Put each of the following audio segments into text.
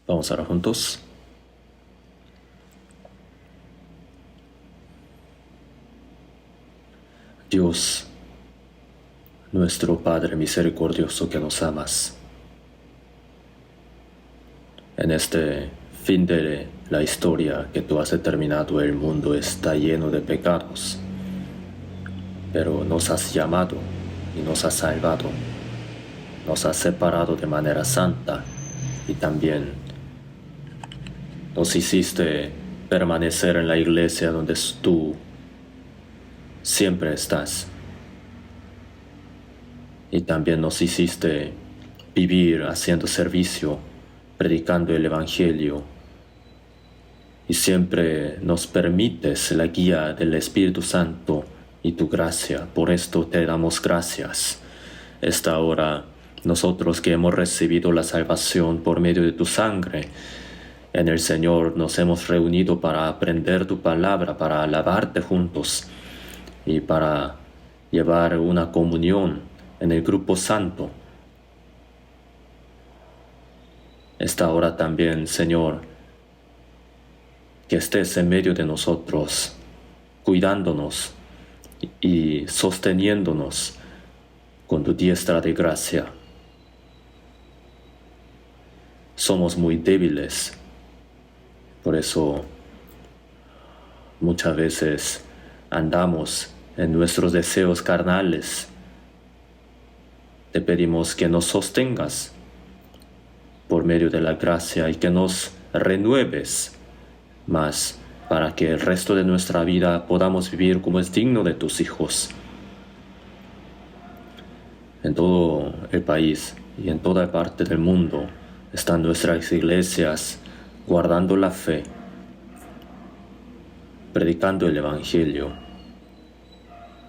Vamos a orar juntos. Dios, nuestro Padre misericordioso que nos amas, en este fin de la historia que tú has determinado, el mundo está lleno de pecados, pero nos has llamado y nos has salvado, nos has separado de manera santa y también nos hiciste permanecer en la iglesia donde tú siempre estás. Y también nos hiciste vivir haciendo servicio, predicando el Evangelio. Y siempre nos permites la guía del Espíritu Santo y tu gracia. Por esto te damos gracias. Esta hora, nosotros que hemos recibido la salvación por medio de tu sangre, en el Señor nos hemos reunido para aprender tu palabra, para alabarte juntos y para llevar una comunión en el grupo santo. Esta hora también, Señor, que estés en medio de nosotros, cuidándonos y sosteniéndonos con tu diestra de gracia. Somos muy débiles, por eso muchas veces andamos en nuestros deseos carnales. Te pedimos que nos sostengas por medio de la gracia y que nos renueves más para que el resto de nuestra vida podamos vivir como es digno de tus hijos. En todo el país y en toda parte del mundo están nuestras iglesias guardando la fe, predicando el Evangelio.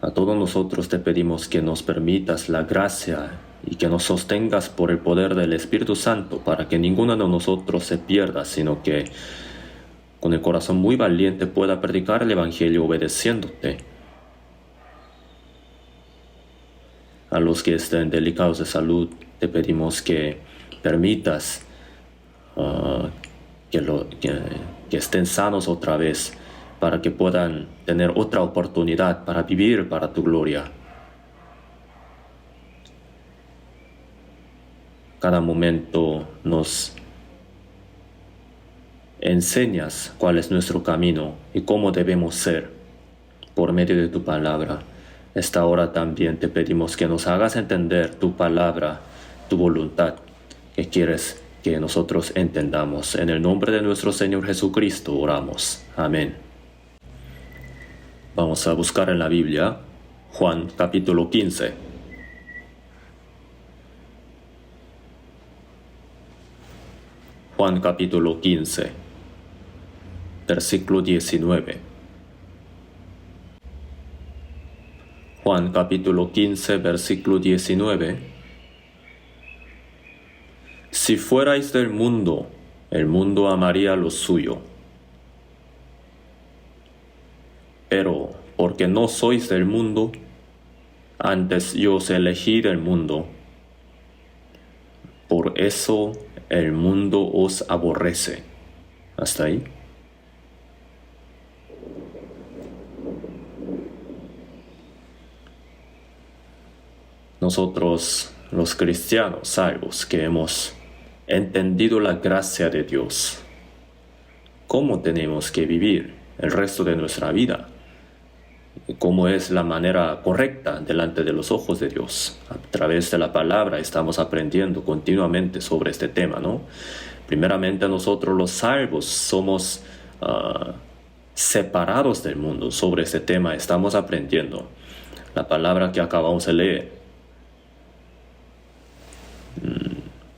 A todos nosotros te pedimos que nos permitas la gracia y que nos sostengas por el poder del Espíritu Santo para que ninguno de nosotros se pierda, sino que con el corazón muy valiente pueda predicar el Evangelio obedeciéndote. A los que estén delicados de salud, te pedimos que permitas que estén sanos otra vez, para que puedan tener otra oportunidad para vivir para tu gloria. Cada momento nos enseñas cuál es nuestro camino y cómo debemos ser por medio de tu palabra. Esta hora también te pedimos que nos hagas entender tu palabra, tu voluntad, que quieres que nosotros entendamos. En el nombre de nuestro Señor Jesucristo oramos. Amén. Vamos a buscar en la Biblia Juan capítulo 15. Juan capítulo 15, versículo 19. Juan capítulo 15, versículo 19. Si fuerais del mundo, el mundo amaría lo suyo. Pero porque no sois del mundo, antes yo os elegí del mundo. Por eso el mundo os aborrece. ¿Hasta ahí? Nosotros, los cristianos salvos, que hemos entendido la gracia de Dios, ¿cómo tenemos que vivir el resto de nuestra vida? ¿Cómo es la manera correcta delante de los ojos de Dios? A través de la palabra estamos aprendiendo continuamente sobre este tema, ¿no? Primeramente, nosotros los salvos somos separados del mundo. Sobre este tema estamos aprendiendo. La palabra que acabamos de leer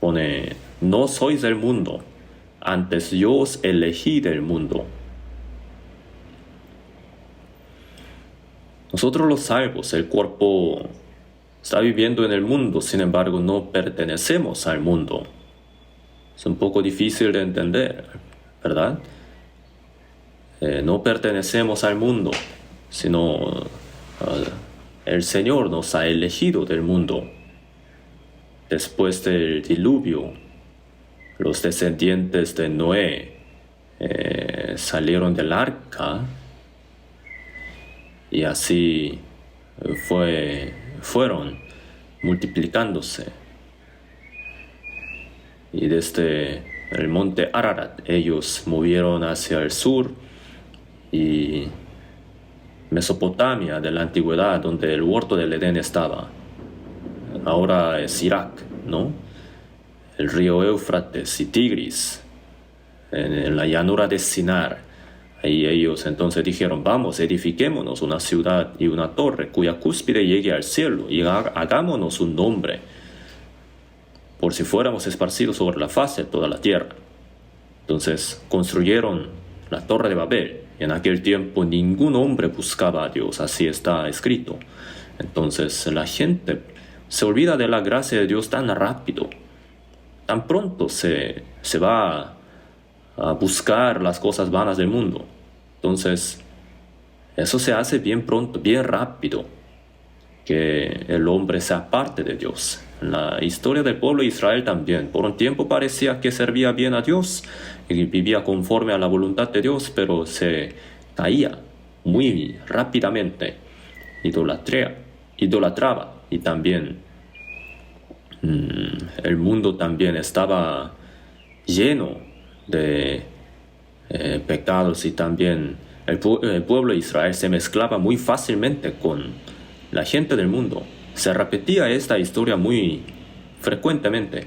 pone: no sois del mundo, antes yo os elegí del mundo. Nosotros los salvos, el cuerpo está viviendo en el mundo, sin embargo no pertenecemos al mundo. Es un poco difícil de entender, ¿verdad? No pertenecemos al mundo, sino el Señor nos ha elegido del mundo. Después del diluvio, los descendientes de Noé salieron del arca y así fueron multiplicándose. Y desde el monte Ararat ellos movieron hacia el sur y Mesopotamia de la antigüedad, donde el huerto del Edén estaba. Ahora es Irak, ¿no? El río Éufrates y Tigris, en la llanura de Sinar. Ahí ellos entonces dijeron, vamos, edifiquémonos una ciudad y una torre cuya cúspide llegue al cielo y hagámonos un nombre, por si fuéramos esparcidos sobre la faz de toda la tierra. Entonces construyeron la Torre de Babel. Y en aquel tiempo ningún hombre buscaba a Dios, así está escrito. Entonces la gente se olvida de la gracia de Dios tan rápido. Tan pronto se va a buscar las cosas vanas del mundo. Entonces eso se hace bien pronto, bien rápido, que el hombre se aparte de Dios. En la historia del pueblo de Israel también, por un tiempo parecía que servía bien a Dios y vivía conforme a la voluntad de Dios, pero se caía muy rápidamente, idolatraba, y también el mundo también estaba lleno de pecados, y también el pueblo de Israel se mezclaba muy fácilmente con la gente del mundo. Se repetía esta historia muy frecuentemente.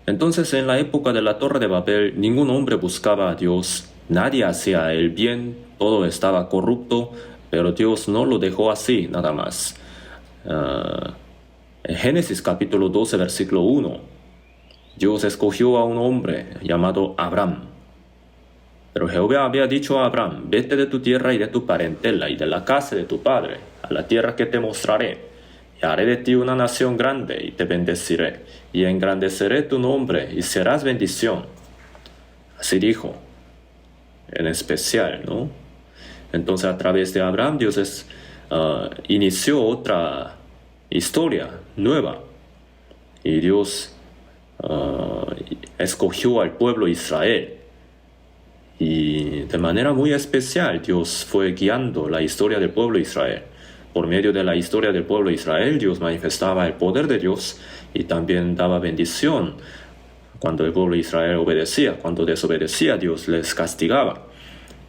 Entonces, en la época de la Torre de Babel, ningún hombre buscaba a Dios, nadie hacía el bien, todo estaba corrupto, pero Dios no lo dejó así, nada más. En Génesis capítulo 12, versículo 1, Dios escogió a un hombre llamado Abraham. Pero Jehová había dicho a Abraham, vete de tu tierra y de tu parentela y de la casa de tu padre, a la tierra que te mostraré, y haré de ti una nación grande y te bendeciré, y engrandeceré tu nombre y serás bendición. Así dijo, en especial, ¿no? Entonces a través de Abraham Dios inició otra historia nueva, y Dios escogió al pueblo Israel. Y de manera muy especial Dios fue guiando la historia del pueblo de Israel. Por medio de la historia del pueblo de Israel, Dios manifestaba el poder de Dios y también daba bendición. Cuando el pueblo de Israel obedecía, cuando desobedecía, Dios les castigaba.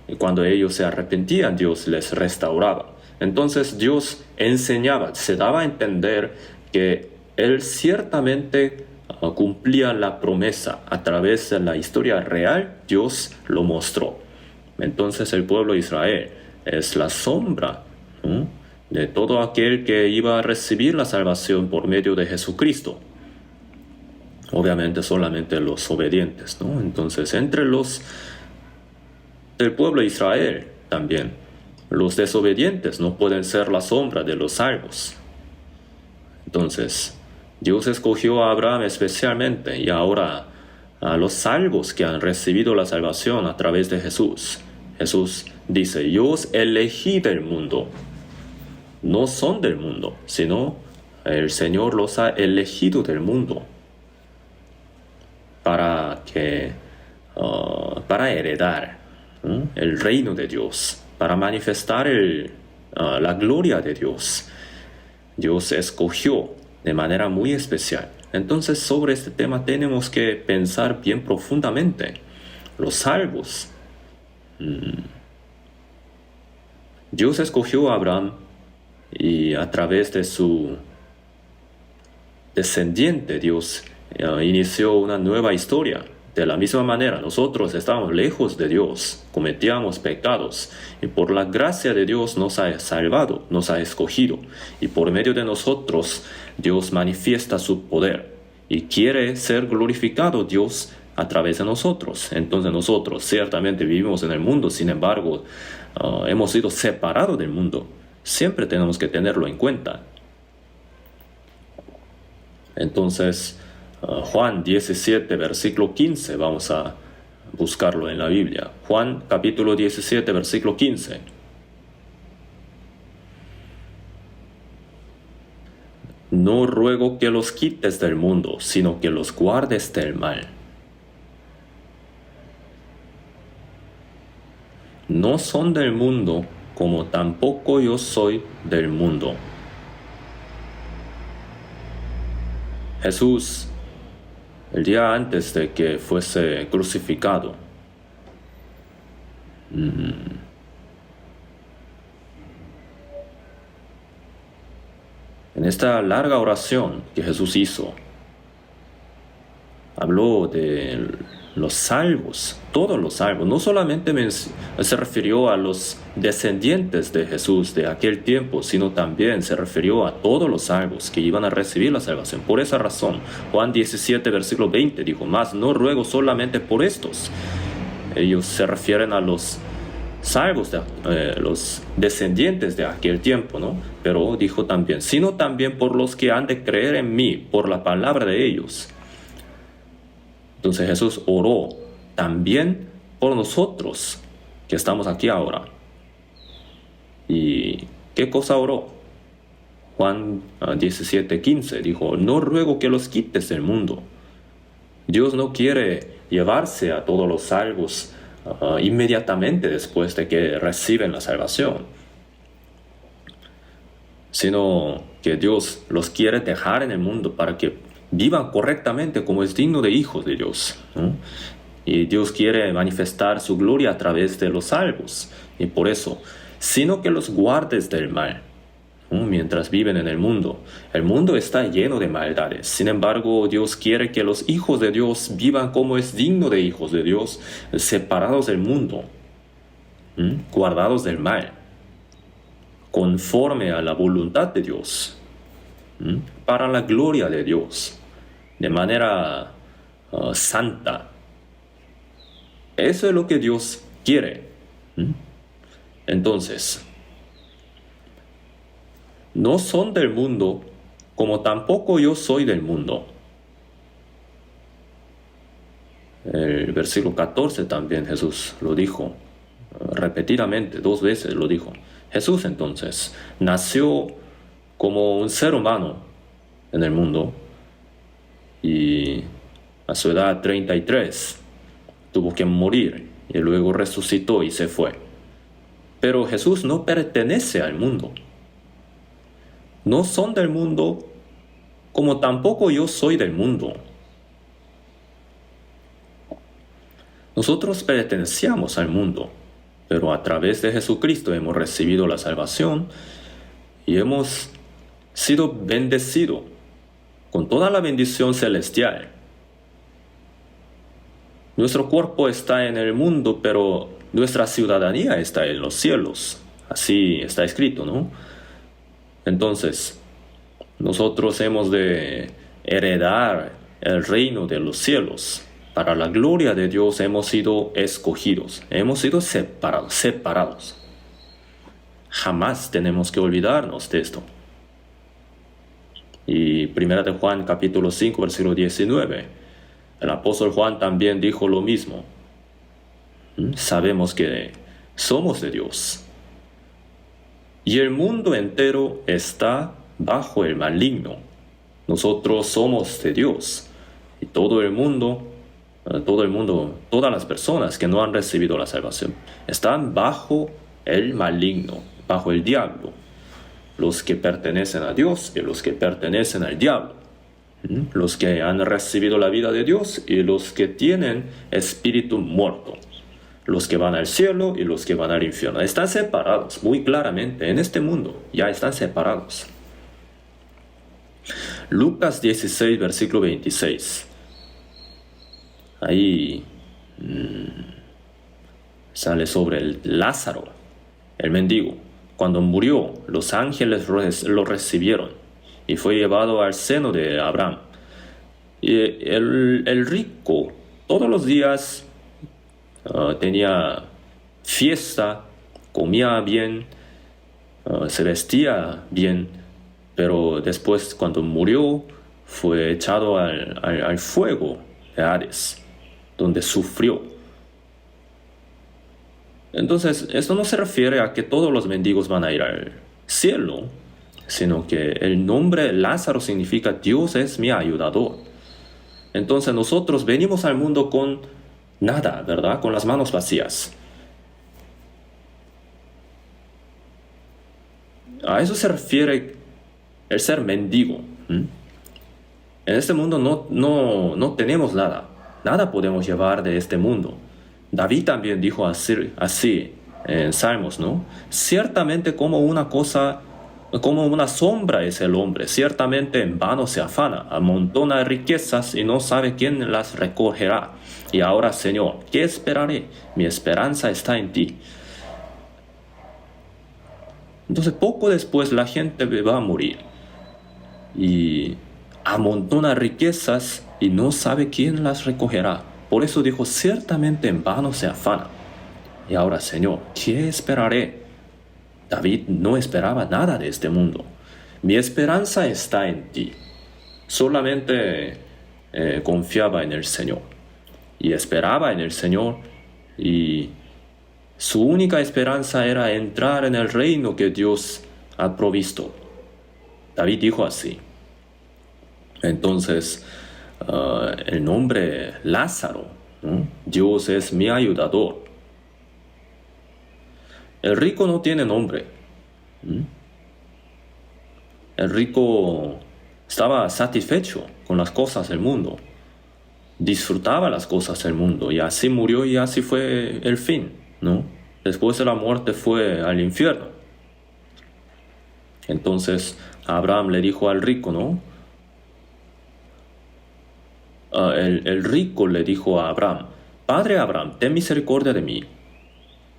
Y cuando ellos se arrepentían, Dios les restauraba. Entonces Dios enseñaba, se daba a entender que Él ciertamente cumplía la promesa. A través de la historia real, Dios lo mostró. Entonces el pueblo de Israel es la sombra, ¿no?, de todo aquel que iba a recibir la salvación por medio de Jesucristo. Obviamente solamente los obedientes, ¿no? Entonces entre los del pueblo de Israel también, los desobedientes no pueden ser la sombra de los salvos. Entonces Dios escogió a Abraham especialmente, y ahora a los salvos que han recibido la salvación a través de Jesús. Jesús dice, yo os elegí del mundo. No son del mundo, sino el Señor los ha elegido del mundo para heredar el reino de Dios, para manifestar la gloria de Dios. Dios escogió de manera muy especial. Entonces sobre este tema tenemos que pensar bien profundamente. Los salvos. Dios escogió a Abraham y a través de su descendiente Dios inició una nueva historia. De la misma manera, nosotros estábamos lejos de Dios, cometíamos pecados, y por la gracia de Dios nos ha salvado, nos ha escogido, y por medio de nosotros Dios manifiesta su poder, y quiere ser glorificado Dios a través de nosotros. Entonces nosotros ciertamente vivimos en el mundo, sin embargo, hemos sido separados del mundo. Siempre tenemos que tenerlo en cuenta. Entonces, Juan 17, versículo 15, vamos a buscarlo en la Biblia. Juan capítulo 17, versículo 15. No ruego que los quites del mundo, sino que los guardes del mal. No son del mundo, como tampoco yo soy del mundo. Jesús, el día antes de que fuese crucificado, en esta larga oración que Jesús hizo, habló de los salvos, todos los salvos. No solamente se refirió a los descendientes de Jesús de aquel tiempo, sino también se refirió a todos los salvos que iban a recibir la salvación. Por esa razón, Juan 17, versículo 20 dijo, mas no ruego solamente por estos. Ellos se refieren a los salvos, los descendientes de aquel tiempo, ¿no? Pero dijo también, sino también por los que han de creer en mí, por la palabra de ellos. Entonces Jesús oró también por nosotros que estamos aquí ahora. ¿Y qué cosa oró? Juan 17:15 dijo, no ruego que los quites del mundo. Dios no quiere llevarse a todos los salvos inmediatamente después de que reciben la salvación, sino que Dios los quiere dejar en el mundo para que vivan correctamente como es digno de hijos de Dios, ¿no? Y Dios quiere manifestar su gloria a través de los salvos. Y por eso, sino que los guardes del mal, ¿no? Mientras viven en el mundo. El mundo está lleno de maldades. Sin embargo, Dios quiere que los hijos de Dios vivan como es digno de hijos de Dios, separados del mundo, guardados del mal, conforme a la voluntad de Dios, para la gloria de Dios, de manera santa. Eso es lo que Dios quiere. Entonces, no son del mundo, como tampoco yo soy del mundo. El versículo 14 también Jesús lo dijo, repetidamente, 2 veces lo dijo. Jesús entonces nació como un ser humano en el mundo, y a su edad 33 tuvo que morir y luego resucitó y se fue. Pero Jesús no pertenece al mundo. No son del mundo, como tampoco yo soy del mundo. Nosotros pertenecíamos al mundo, pero a través de Jesucristo hemos recibido la salvación y hemos sido bendecidos con toda la bendición celestial. Nuestro cuerpo está en el mundo, pero nuestra ciudadanía está en los cielos. Así está escrito, ¿no? Entonces, nosotros hemos de heredar el reino de los cielos. Para la gloria de Dios hemos sido escogidos, hemos sido separados. Jamás tenemos que olvidarnos de esto. Y 1 de Juan capítulo 5 versículo 19, el apóstol Juan también dijo lo mismo. Sabemos que somos de Dios y el mundo entero está bajo el maligno. Nosotros somos de Dios y todo el mundo, todas las personas que no han recibido la salvación están bajo el maligno, bajo el diablo. Los que pertenecen a Dios y los que pertenecen al diablo. Los que han recibido la vida de Dios y los que tienen espíritu muerto. Los que van al cielo y los que van al infierno. Están separados muy claramente en este mundo. Ya están separados. Lucas 16, versículo 26. Ahí sale sobre el Lázaro, el mendigo. Cuando murió, los ángeles lo recibieron y fue llevado al seno de Abraham. Y el rico todos los días tenía fiesta, comía bien, se vestía bien, pero después cuando murió fue echado al fuego de Hades, donde sufrió. Entonces, esto no se refiere a que todos los mendigos van a ir al cielo, sino que el nombre Lázaro significa Dios es mi ayudador. Entonces nosotros venimos al mundo con nada, ¿verdad? Con las manos vacías. A eso se refiere el ser mendigo. En este mundo no tenemos nada. Nada podemos llevar de este mundo. David también dijo así en Salmos, ¿no? Ciertamente como una sombra es el hombre, ciertamente en vano se afana, amontona riquezas y no sabe quién las recogerá. Y ahora, Señor, ¿qué esperaré? Mi esperanza está en ti. Entonces, poco después la gente va a morir y amontona riquezas y no sabe quién las recogerá. Por eso dijo, ciertamente en vano se afana. Y ahora, Señor, ¿qué esperaré? David no esperaba nada de este mundo. Mi esperanza está en ti. Solamente confiaba en el Señor. Y esperaba en el Señor. Y su única esperanza era entrar en el reino que Dios ha provisto. David dijo así. Entonces, el nombre Lázaro, ¿no? Dios es mi ayudador. El rico no tiene nombre. El rico estaba satisfecho con las cosas del mundo. Disfrutaba las cosas del mundo y así murió y así fue el fin, ¿no? Después de la muerte fue al infierno. Entonces Abraham le dijo al rico, ¿no? El rico le dijo a Abraham, Padre Abraham, ten misericordia de mí,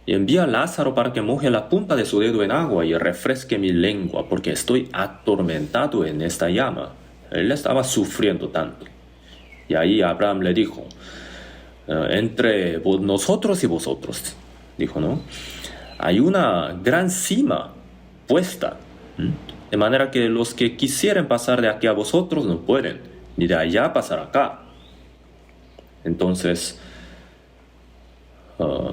y envía a Lázaro para que moje la punta de su dedo en agua y refresque mi lengua, porque estoy atormentado en esta llama. Él estaba sufriendo tanto. Y ahí Abraham le dijo, entre nosotros y vosotros, dijo, ¿no? Hay una gran cima puesta, de manera que los que quisieren pasar de aquí a vosotros no pueden, ni de allá pasar acá. Entonces,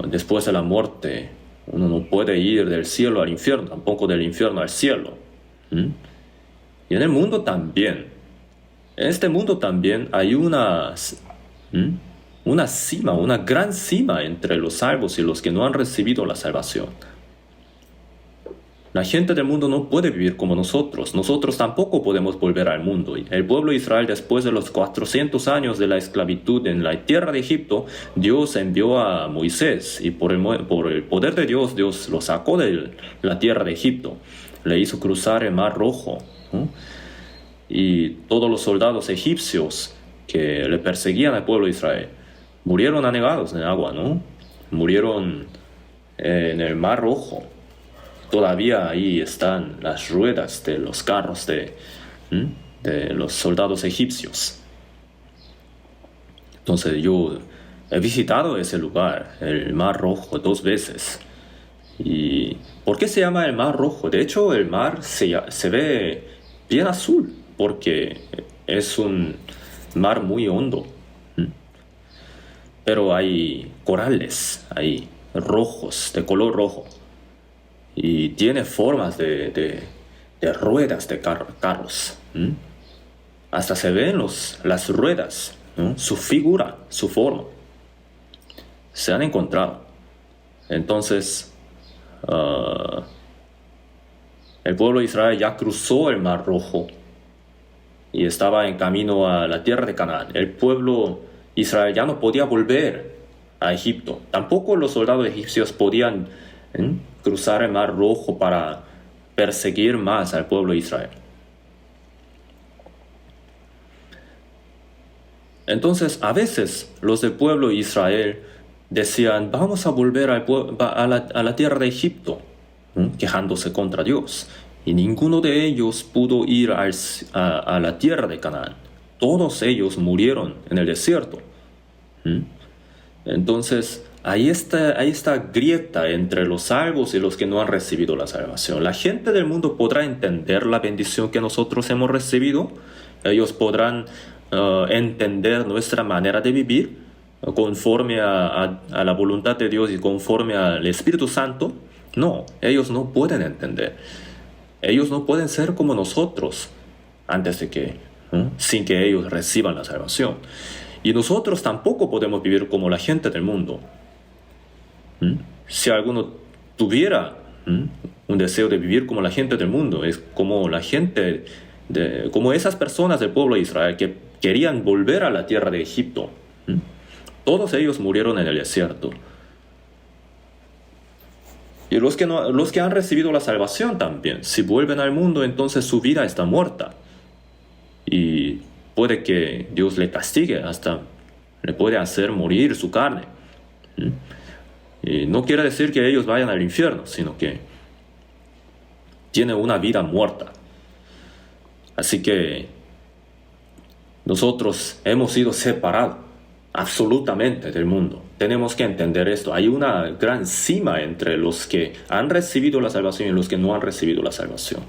después de la muerte, uno no puede ir del cielo al infierno, tampoco del infierno al cielo. Y en el mundo también. En este mundo también hay una cima, una gran cima entre los salvos y los que no han recibido la salvación. La gente del mundo no puede vivir como nosotros. Nosotros tampoco podemos volver al mundo. El pueblo de Israel, después de los 400 años de la esclavitud en la tierra de Egipto, Dios envió a Moisés y por el poder de Dios, Dios lo sacó de la tierra de Egipto. Le hizo cruzar el Mar Rojo, ¿no? Y todos los soldados egipcios que le perseguían al pueblo de Israel murieron anegados en el agua, ¿no? Murieron en el Mar Rojo. Todavía ahí están las ruedas de los carros de los soldados egipcios. Entonces yo he visitado ese lugar, el Mar Rojo, 2 veces. ¿Y por qué se llama el Mar Rojo? De hecho, el mar se ve bien azul, porque es un mar muy hondo. Pero hay corales ahí, rojos, de color rojo. Y tiene formas de ruedas de carros. Hasta se ven las ruedas, ¿no? Su figura, su forma. Se han encontrado. Entonces, el pueblo de Israel ya cruzó el Mar Rojo y estaba en camino a la tierra de Canaán. El pueblo de Israel ya no podía volver a Egipto. Tampoco los soldados egipcios podían cruzar el Mar Rojo para perseguir más al pueblo de Israel. Entonces, a veces los del pueblo de Israel decían, vamos a volver a la tierra de Egipto, quejándose contra Dios. Y ninguno de ellos pudo ir a la tierra de Canaán. Todos ellos murieron en el desierto. Entonces, ahí está grieta entre los salvos y los que no han recibido la salvación. La gente del mundo podrá entender la bendición que nosotros hemos recibido. Ellos podrán entender nuestra manera de vivir conforme a la voluntad de Dios y conforme al Espíritu Santo. No, ellos no pueden entender. Ellos no pueden ser como nosotros sin que ellos reciban la salvación. Y nosotros tampoco podemos vivir como la gente del mundo. Si alguno tuviera un deseo de vivir como la gente del mundo, es como la gente, como esas personas del pueblo de Israel que querían volver a la tierra de Egipto. Todos ellos murieron en el desierto. Y los que han recibido la salvación también, si vuelven al mundo, entonces su vida está muerta. Y puede que Dios le castigue, hasta le puede hacer morir su carne. Y no quiere decir que ellos vayan al infierno, sino que tienen una vida muerta. Así que nosotros hemos sido separados absolutamente del mundo. Tenemos que entender esto. Hay una gran cima entre los que han recibido la salvación y los que no han recibido la salvación.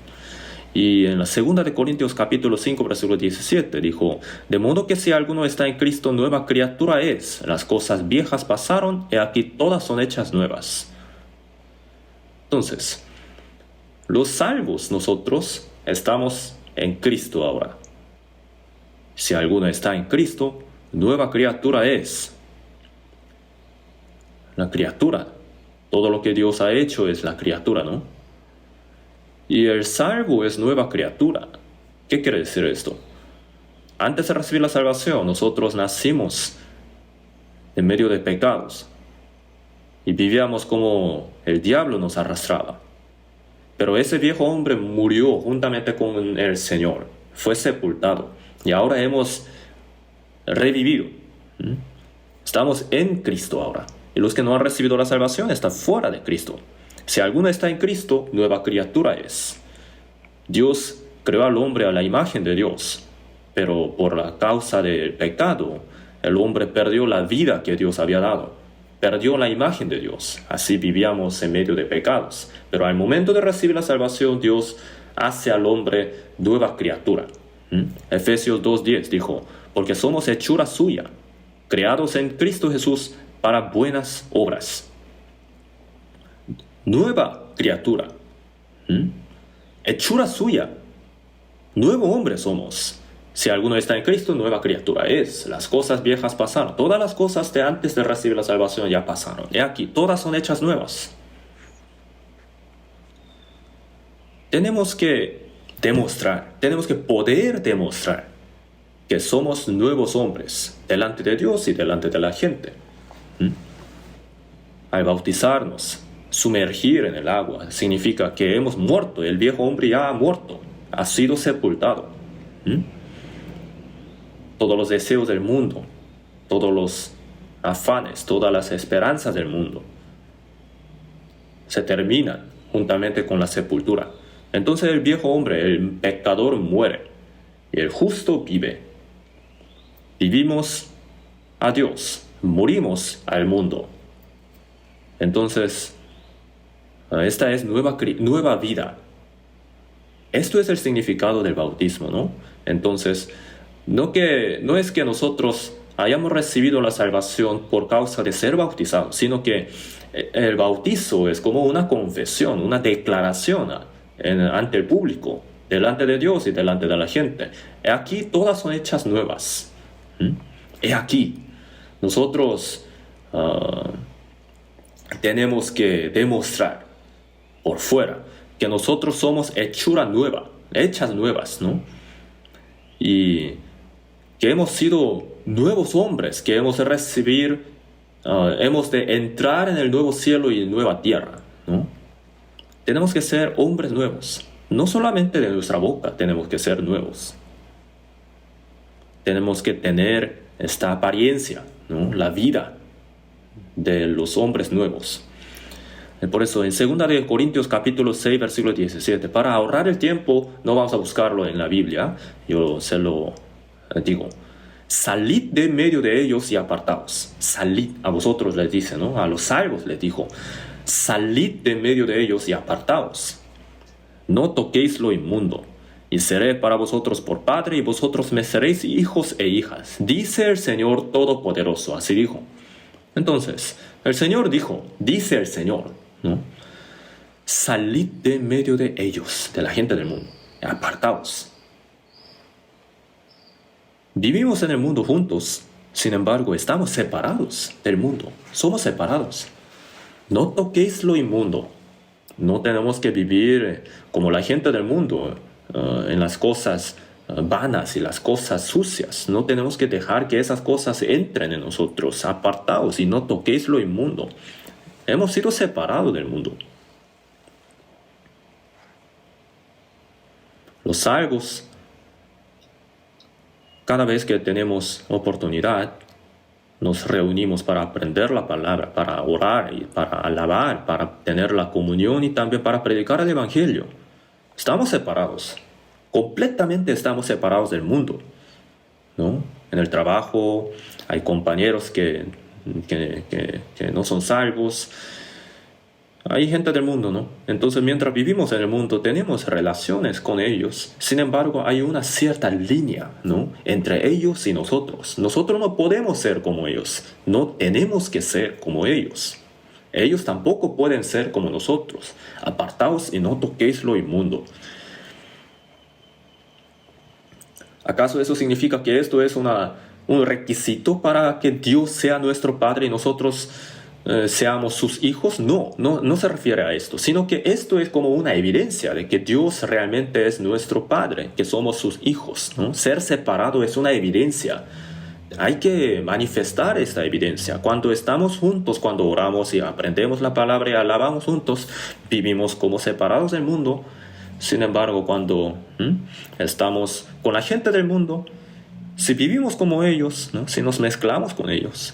Y en la segunda de Corintios capítulo 5 versículo 17 dijo: de modo que si alguno está en Cristo, nueva criatura es. Las cosas viejas pasaron, y aquí todas son hechas nuevas. Entonces, los salvos, nosotros estamos en Cristo ahora. Si alguno está en Cristo, nueva criatura es. La criatura. Todo lo que Dios ha hecho es la criatura, ¿no? Y el salvo es nueva criatura. ¿Qué quiere decir esto? Antes de recibir la salvación, nosotros nacimos en medio de pecados y vivíamos como el diablo nos arrastraba. Pero ese viejo hombre murió juntamente con el Señor, fue sepultado y ahora hemos revivido. Estamos en Cristo ahora. Y los que no han recibido la salvación están fuera de Cristo. Si alguno está en Cristo, nueva criatura es. Dios creó al hombre a la imagen de Dios, pero por la causa del pecado, el hombre perdió la vida que Dios había dado. Perdió la imagen de Dios. Así vivíamos en medio de pecados. Pero al momento de recibir la salvación, Dios hace al hombre nueva criatura. Efesios 2:10 dijo: porque somos hechura suya, creados en Cristo Jesús para buenas obras. Nueva criatura. Hechura suya. Nuevo hombre somos. Si alguno está en Cristo, nueva criatura es. Las cosas viejas pasaron. Todas las cosas de antes de recibir la salvación ya pasaron. Y aquí, todas son hechas nuevas. Tenemos que demostrar, tenemos que poder demostrar que somos nuevos hombres delante de Dios y delante de la gente. Al bautizarnos, sumergir en el agua, significa que hemos muerto. El viejo hombre ya ha muerto, ha sido sepultado. Todos los deseos del mundo, todos los afanes, todas las esperanzas del mundo se terminan juntamente con la sepultura. Entonces el viejo hombre, el pecador, muere y el justo vive. Vivimos a Dios, morimos al mundo. Entonces, esta es nueva vida. Esto es el significado del bautismo, ¿no? Entonces, no es que nosotros hayamos recibido la salvación por causa de ser bautizados, sino que el bautizo es como una confesión, una declaración ante el público, delante de Dios y delante de la gente. Aquí todas son hechas nuevas. Aquí nosotros tenemos que demostrar por fuera que nosotros somos hechura nueva, hechas nuevas, ¿no? Y que hemos sido nuevos hombres, que hemos de recibir, hemos de entrar en el nuevo cielo y nueva tierra, ¿no? Tenemos que ser hombres nuevos. No solamente de nuestra boca tenemos que ser nuevos. Tenemos que tener esta apariencia, ¿no? La vida de los hombres nuevos. Por eso en 2 de Corintios capítulo 6 versículo 17, para ahorrar el tiempo no vamos a buscarlo en la Biblia, yo se lo digo: salid de medio de ellos y apartaos. Salid, a vosotros les dice, ¿no? A los salvos les dijo: salid de medio de ellos y apartaos. No toquéis lo inmundo, y seré para vosotros por padre, y vosotros me seréis hijos e hijas, dice el Señor Todopoderoso. Así dijo. Entonces, el Señor dijo, dice el Señor, ¿no? salid de medio de ellos, de la gente del mundo, apartaos. Vivimos en el mundo juntos, sin embargo, estamos separados del mundo, somos separados. No toquéis lo inmundo. No tenemos que vivir como la gente del mundo, en las cosas vanas y las cosas sucias. No tenemos que dejar que esas cosas entren en nosotros. Apartaos y no toquéis lo inmundo. Hemos sido separados del mundo. Los salvos, cada vez que tenemos oportunidad, nos reunimos para aprender la palabra, para orar y para alabar, para tener la comunión y también para predicar el Evangelio. Estamos separados, completamente estamos separados del mundo, ¿no? En el trabajo hay compañeros que no son salvos. Hay gente del mundo, ¿no? Entonces, mientras vivimos en el mundo, tenemos relaciones con ellos. Sin embargo, hay una cierta línea, ¿no? Entre ellos y nosotros. Nosotros no podemos ser como ellos. No tenemos que ser como ellos. Ellos tampoco pueden ser como nosotros. Apartaos y no toquéis lo inmundo. ¿Acaso eso significa que esto es un requisito para que Dios sea nuestro Padre y nosotros seamos sus hijos? No se refiere a esto, sino que esto es como una evidencia de que Dios realmente es nuestro Padre, que somos sus hijos, ¿no? Ser separado es una evidencia. Hay que manifestar esta evidencia. Cuando estamos juntos, cuando oramos y aprendemos la palabra y alabamos juntos, vivimos como separados del mundo. Sin embargo, cuando estamos con la gente del mundo, si vivimos como ellos, ¿no? Si nos mezclamos con ellos,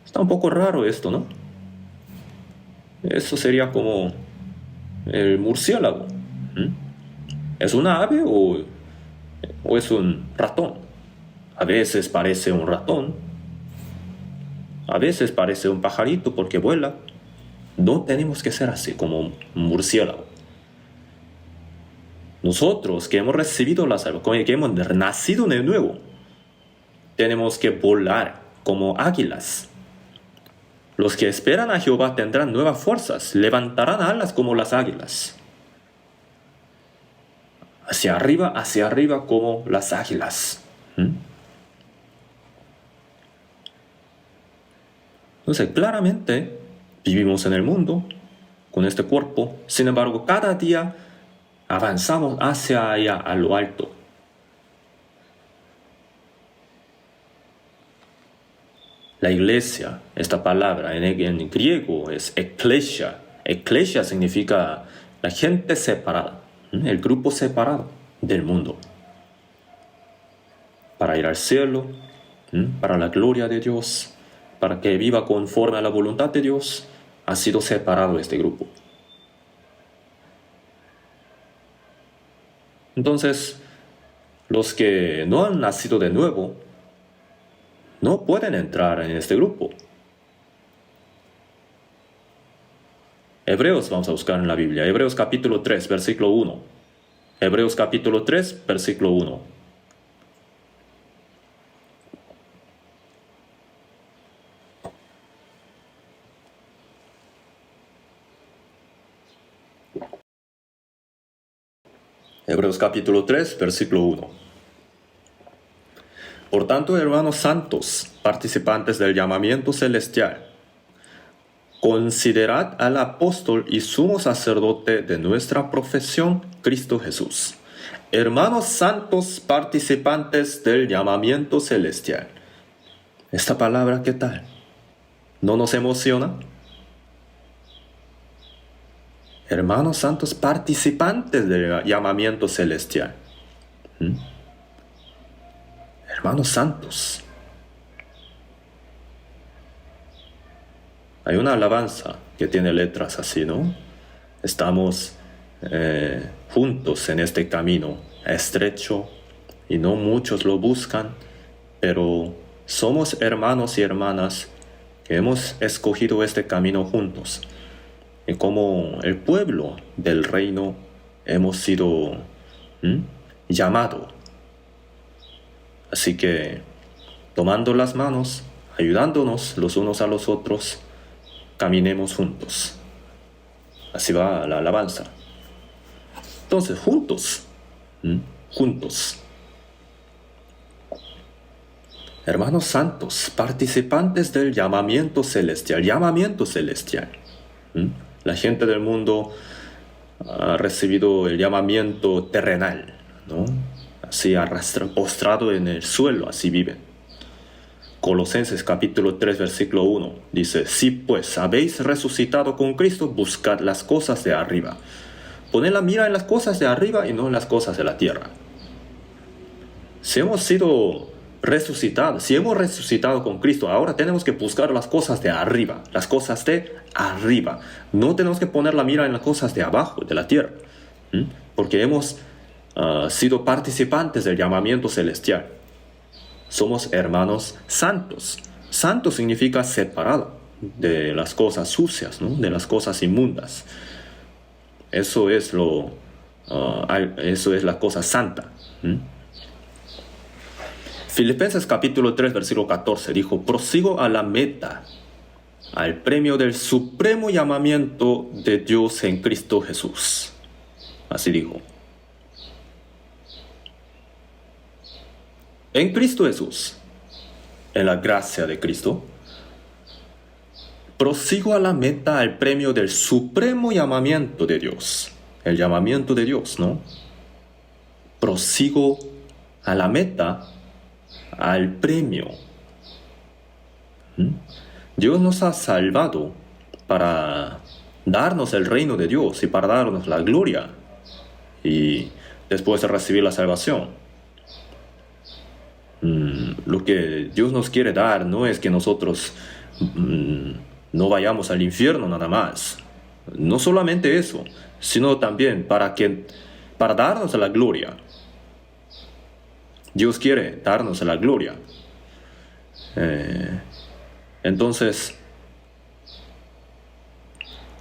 está un poco raro esto, ¿no? Eso sería como el murciélago. ¿Es una ave o es un ratón? A veces parece un ratón, a veces parece un pajarito porque vuela. No tenemos que ser así como un murciélago. Nosotros que hemos recibido la salvación, que hemos nacido de nuevo, tenemos que volar como águilas. Los que esperan a Jehová tendrán nuevas fuerzas, levantarán alas como las águilas. Hacia arriba como las águilas. Entonces, claramente, vivimos en el mundo, con este cuerpo. Sin embargo, cada día avanzamos hacia allá, a lo alto. La iglesia, esta palabra en griego es eklesia. Eklesia significa la gente separada, el grupo separado del mundo. Para ir al cielo, para la gloria de Dios, para que viva conforme a la voluntad de Dios, ha sido separado este grupo. Entonces, los que no han nacido de nuevo, no pueden entrar en este grupo. Hebreos vamos a buscar en la Biblia. Hebreos capítulo 3, versículo 1. Hebreos capítulo 3, versículo 1. Hebreos capítulo 3, versículo 1. Por tanto, hermanos santos, participantes del llamamiento celestial, considerad al apóstol y sumo sacerdote de nuestra profesión, Cristo Jesús. Hermanos santos, participantes del llamamiento celestial. Esta palabra, ¿qué tal? ¿No nos emociona? Hermanos santos, participantes del llamamiento celestial. Hermanos santos. Hay una alabanza que tiene letras así, ¿no? Estamos juntos en este camino estrecho y no muchos lo buscan, pero somos hermanos y hermanas que hemos escogido este camino juntos. Y como el pueblo del reino hemos sido llamados. Así que, tomando las manos, ayudándonos los unos a los otros, caminemos juntos. Así va la alabanza. Entonces, juntos, juntos. Hermanos santos, participantes del llamamiento celestial. Llamamiento celestial. La gente del mundo ha recibido el llamamiento terrenal, ¿no? Así postrado en el suelo, así viven. Colosenses capítulo 3, versículo 1 dice: si pues habéis resucitado con Cristo, buscad las cosas de arriba. Poned la mira en las cosas de arriba y no en las cosas de la tierra. Si hemos sido resucitados, si hemos resucitado con Cristo, ahora tenemos que buscar las cosas de arriba, las cosas de arriba. No tenemos que poner la mira en las cosas de abajo, de la tierra, porque hemos sido participantes del llamamiento celestial. Somos hermanos santos. Santo significa separado de las cosas sucias, ¿no? De las cosas inmundas. Eso es la cosa santa. Filipenses capítulo 3, versículo 14 dijo: prosigo a la meta, al premio del supremo llamamiento de Dios en Cristo Jesús. Así dijo. En Cristo Jesús, en la gracia de Cristo, prosigo a la meta, al premio del supremo llamamiento de Dios. El llamamiento de Dios, ¿no? Prosigo a la meta, al premio. Dios nos ha salvado para darnos el reino de Dios y para darnos la gloria. Y después de recibir la salvación, lo que Dios nos quiere dar no es que nosotros no vayamos al infierno nada más. No solamente eso, sino también para darnos la gloria. Dios quiere darnos la gloria. Entonces,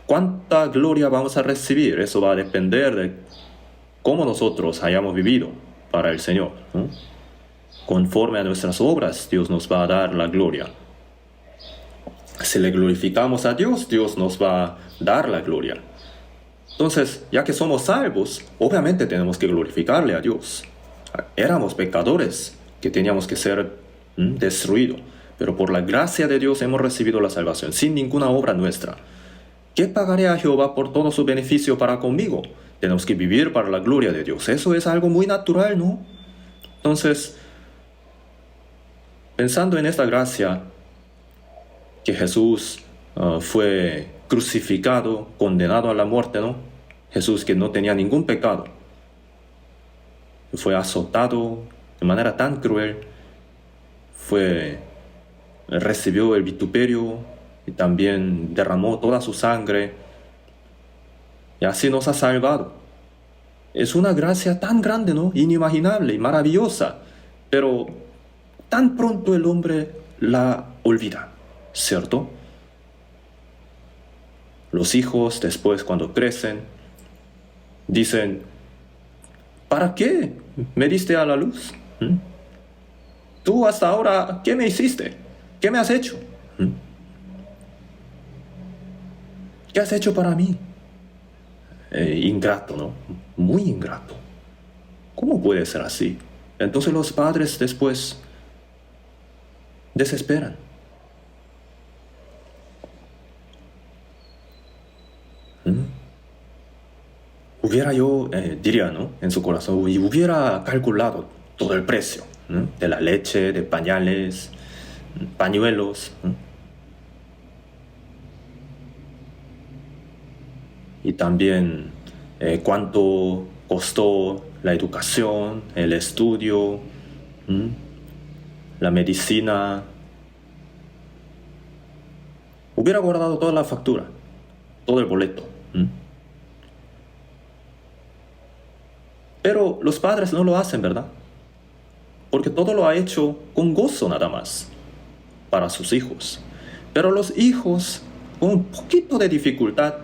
¿cuánta gloria vamos a recibir? Eso va a depender de cómo nosotros hayamos vivido para el Señor, ¿no? Conforme a nuestras obras, Dios nos va a dar la gloria. Si le glorificamos a Dios, Dios nos va a dar la gloria. Entonces, ya que somos salvos, obviamente tenemos que glorificarle a Dios. Éramos pecadores que teníamos que ser destruidos, pero por la gracia de Dios hemos recibido la salvación, sin ninguna obra nuestra. ¿Qué pagaré a Jehová por todo su beneficio para conmigo? Tenemos que vivir para la gloria de Dios. Eso es algo muy natural, ¿no? Entonces, pensando en esta gracia, que Jesús fue crucificado, condenado a la muerte, ¿no? Jesús, que no tenía ningún pecado, fue azotado de manera tan cruel, recibió el vituperio y también derramó toda su sangre, y así nos ha salvado. Es una gracia tan grande, ¿no? Inimaginable y maravillosa, pero tan pronto el hombre la olvida, ¿cierto? Los hijos después, cuando crecen, dicen: ¿para qué me diste a la luz? Tú hasta ahora, ¿qué me hiciste? ¿Qué me has hecho? ¿Qué has hecho para mí? Ingrato, ¿no? Muy ingrato. ¿Cómo puede ser así? Entonces los padres después desesperan. Diría, ¿no? En su corazón, y hubiera calculado todo el precio, ¿no? De la leche, de pañales, pañuelos, ¿no? Y también cuánto costó la educación, el estudio, la medicina. Hubiera guardado toda la factura, todo el boleto. Pero los padres no lo hacen, ¿verdad? Porque todo lo ha hecho con gozo nada más para sus hijos. Pero los hijos, con un poquito de dificultad,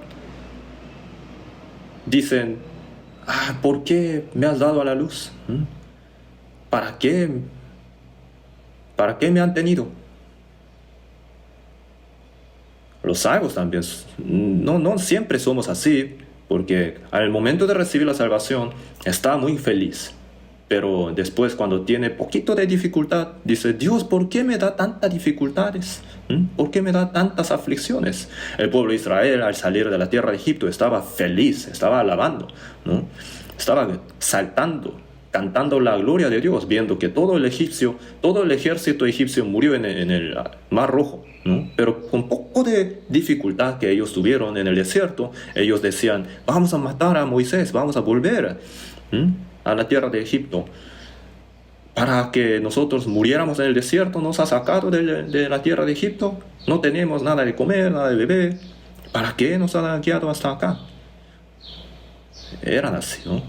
dicen: ¿por qué me has dado a la luz? ¿Para qué? ¿Para qué me han tenido? Los salvos también, no siempre somos así, porque al momento de recibir la salvación está muy feliz. Pero después, cuando tiene poquito de dificultad, dice, Dios, ¿por qué me da tantas dificultades? ¿Por qué me da tantas aflicciones? El pueblo de Israel, al salir de la tierra de Egipto, estaba feliz, estaba alabando, ¿no? Estaba saltando, cantando la gloria de Dios, viendo que todo el ejército egipcio murió en el Mar Rojo, ¿no? Pero con poco de dificultad que ellos tuvieron en el desierto, ellos decían, vamos a matar a Moisés, vamos a volver a la tierra de Egipto. Para que nosotros muriéramos en el desierto, nos ha sacado de la tierra de Egipto, no tenemos nada de comer, nada de beber. ¿Para qué nos ha guiado hasta acá? Eran así, ¿no?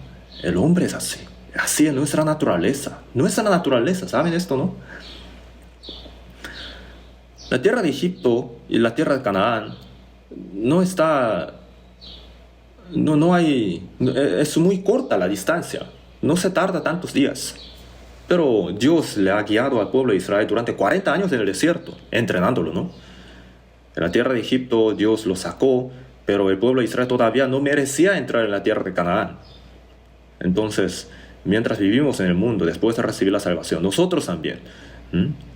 El hombre es así. Así es nuestra naturaleza. Nuestra naturaleza, ¿saben esto, no? La tierra de Egipto y la tierra de Canaán no está... No hay... Es muy corta la distancia. No se tarda tantos días. Pero Dios le ha guiado al pueblo de Israel durante 40 años en el desierto, entrenándolo, ¿no? En la tierra de Egipto Dios lo sacó, pero el pueblo de Israel todavía no merecía entrar en la tierra de Canaán. Entonces, mientras vivimos en el mundo, después de recibir la salvación, nosotros también,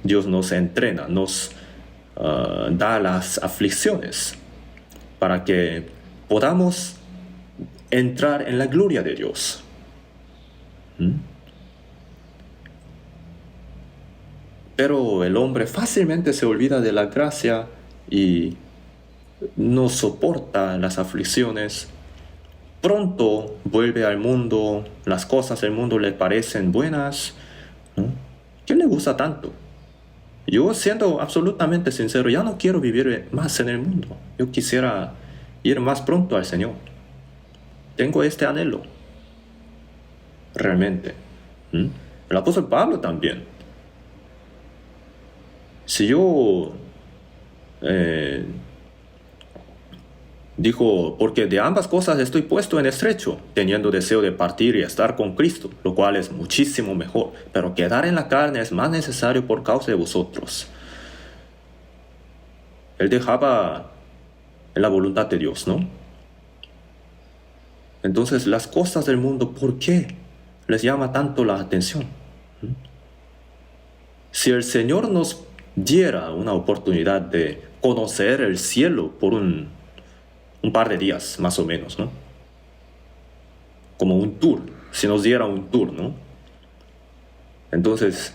Dios nos entrena, nos da las aflicciones para que podamos entrar en la gloria de Dios. Pero el hombre fácilmente se olvida de la gracia y no soporta las aflicciones. Pronto vuelve al mundo, las cosas del mundo le parecen buenas, ¿no? ¿Qué le gusta tanto? Yo, siendo absolutamente sincero, ya no quiero vivir más en el mundo. Yo quisiera ir más pronto al Señor. Tengo este anhelo, realmente. El apóstol Pablo también. Si yo dijo, porque de ambas cosas estoy puesto en estrecho, teniendo deseo de partir y estar con Cristo, lo cual es muchísimo mejor, pero quedar en la carne es más necesario por causa de vosotros. Él dejaba la voluntad de Dios, ¿no? Entonces, las cosas del mundo, ¿por qué les llama tanto la atención? Si el Señor nos diera una oportunidad de conocer el cielo por un par de días, más o menos, ¿no? Como un tour, si nos diera un tour, ¿no? Entonces,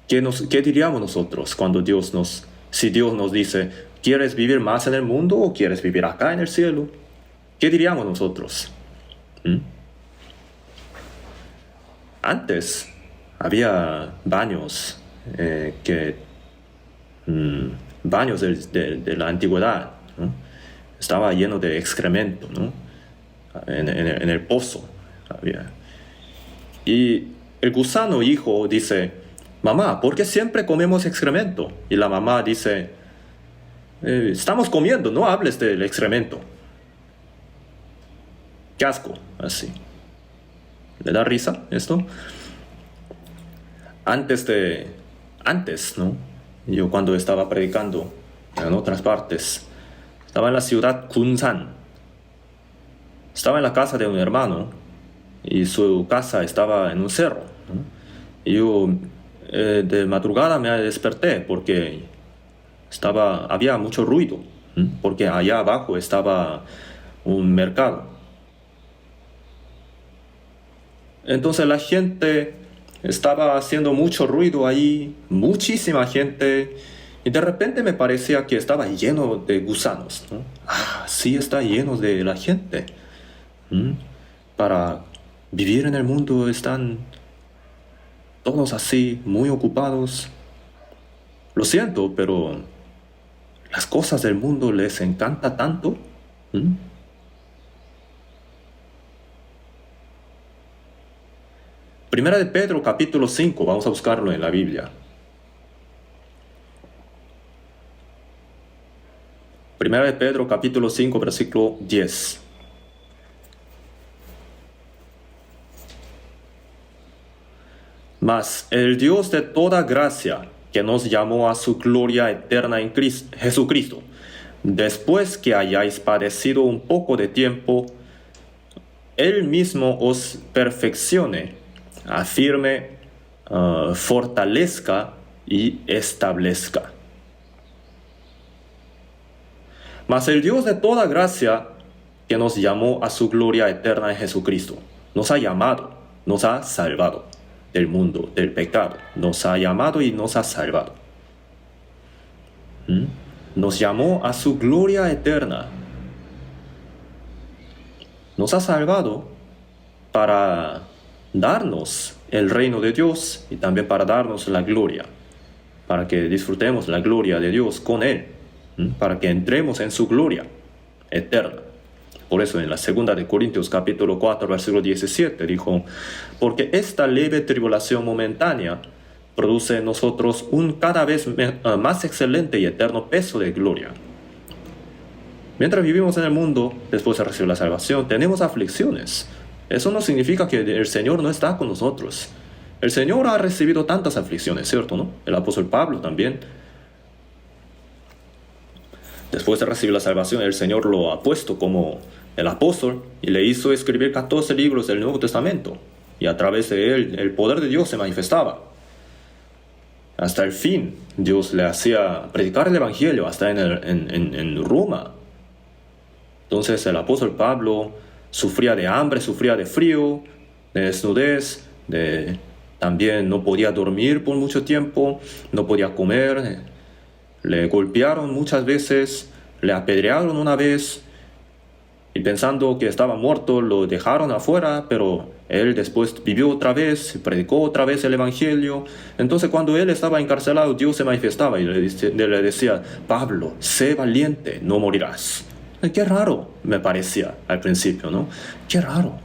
¿qué diríamos nosotros cuando si Dios nos dice, ¿quieres vivir más en el mundo o quieres vivir acá en el cielo? ¿Qué diríamos nosotros? Antes había baños baños de la antigüedad, ¿no? Estaba lleno de excremento, ¿no? En el pozo había. Y el gusano hijo dice, mamá, ¿por qué siempre comemos excremento? Y la mamá dice, estamos comiendo, no hables del excremento. Qué asco, así. ¿Le da risa esto? Antes, ¿no? Yo cuando estaba predicando en otras partes, estaba en la ciudad Kunsan. Estaba en la casa de un hermano y su casa estaba en un cerro, ¿no? Y yo de madrugada me desperté porque había mucho ruido, porque allá abajo estaba un mercado. Entonces la gente estaba haciendo mucho ruido ahí, muchísima gente, y de repente me parecía que estaba lleno de gusanos, ¿no? Sí está lleno de la gente. Para vivir en el mundo están todos así, muy ocupados. Lo siento, pero las cosas del mundo les encanta tanto. Primera de Pedro, capítulo 5, vamos a buscarlo en la Biblia. Primera de Pedro, capítulo 5, versículo 10. Mas el Dios de toda gracia, que nos llamó a su gloria eterna en Jesucristo, después que hayáis padecido un poco de tiempo, Él mismo os perfeccione, afirme, fortalezca y establezca. Mas el Dios de toda gracia, que nos llamó a su gloria eterna en Jesucristo, nos ha llamado, nos ha salvado del mundo, del pecado, nos ha llamado y nos ha salvado. Nos llamó a su gloria eterna. Nos ha salvado para darnos el reino de Dios y también para darnos la gloria, para que disfrutemos la gloria de Dios con Él, para que entremos en su gloria eterna. Por eso en la segunda de Corintios capítulo 4 versículo 17 dijo: porque esta leve tribulación momentánea produce en nosotros un cada vez más excelente y eterno peso de gloria. Mientras vivimos en el mundo, después de recibir la salvación, tenemos aflicciones. Eso no significa que el Señor no está con nosotros. El Señor ha recibido tantas aflicciones, ¿cierto, no? El apóstol Pablo también. Después de recibir la salvación, el Señor lo ha puesto como el apóstol y le hizo escribir 14 libros del Nuevo Testamento. Y a través de él, el poder de Dios se manifestaba. Hasta el fin, Dios le hacía predicar el Evangelio, hasta en Roma. Entonces el apóstol Pablo sufría de hambre, sufría de frío, de desnudez, también no podía dormir por mucho tiempo, no podía comer. Le golpearon muchas veces, le apedrearon una vez y pensando que estaba muerto lo dejaron afuera, pero él después vivió otra vez, predicó otra vez el Evangelio. Entonces cuando él estaba encarcelado, Dios se manifestaba y le decía: Pablo, sé valiente, no morirás. Qué raro me parecía al principio, ¿no? Qué raro.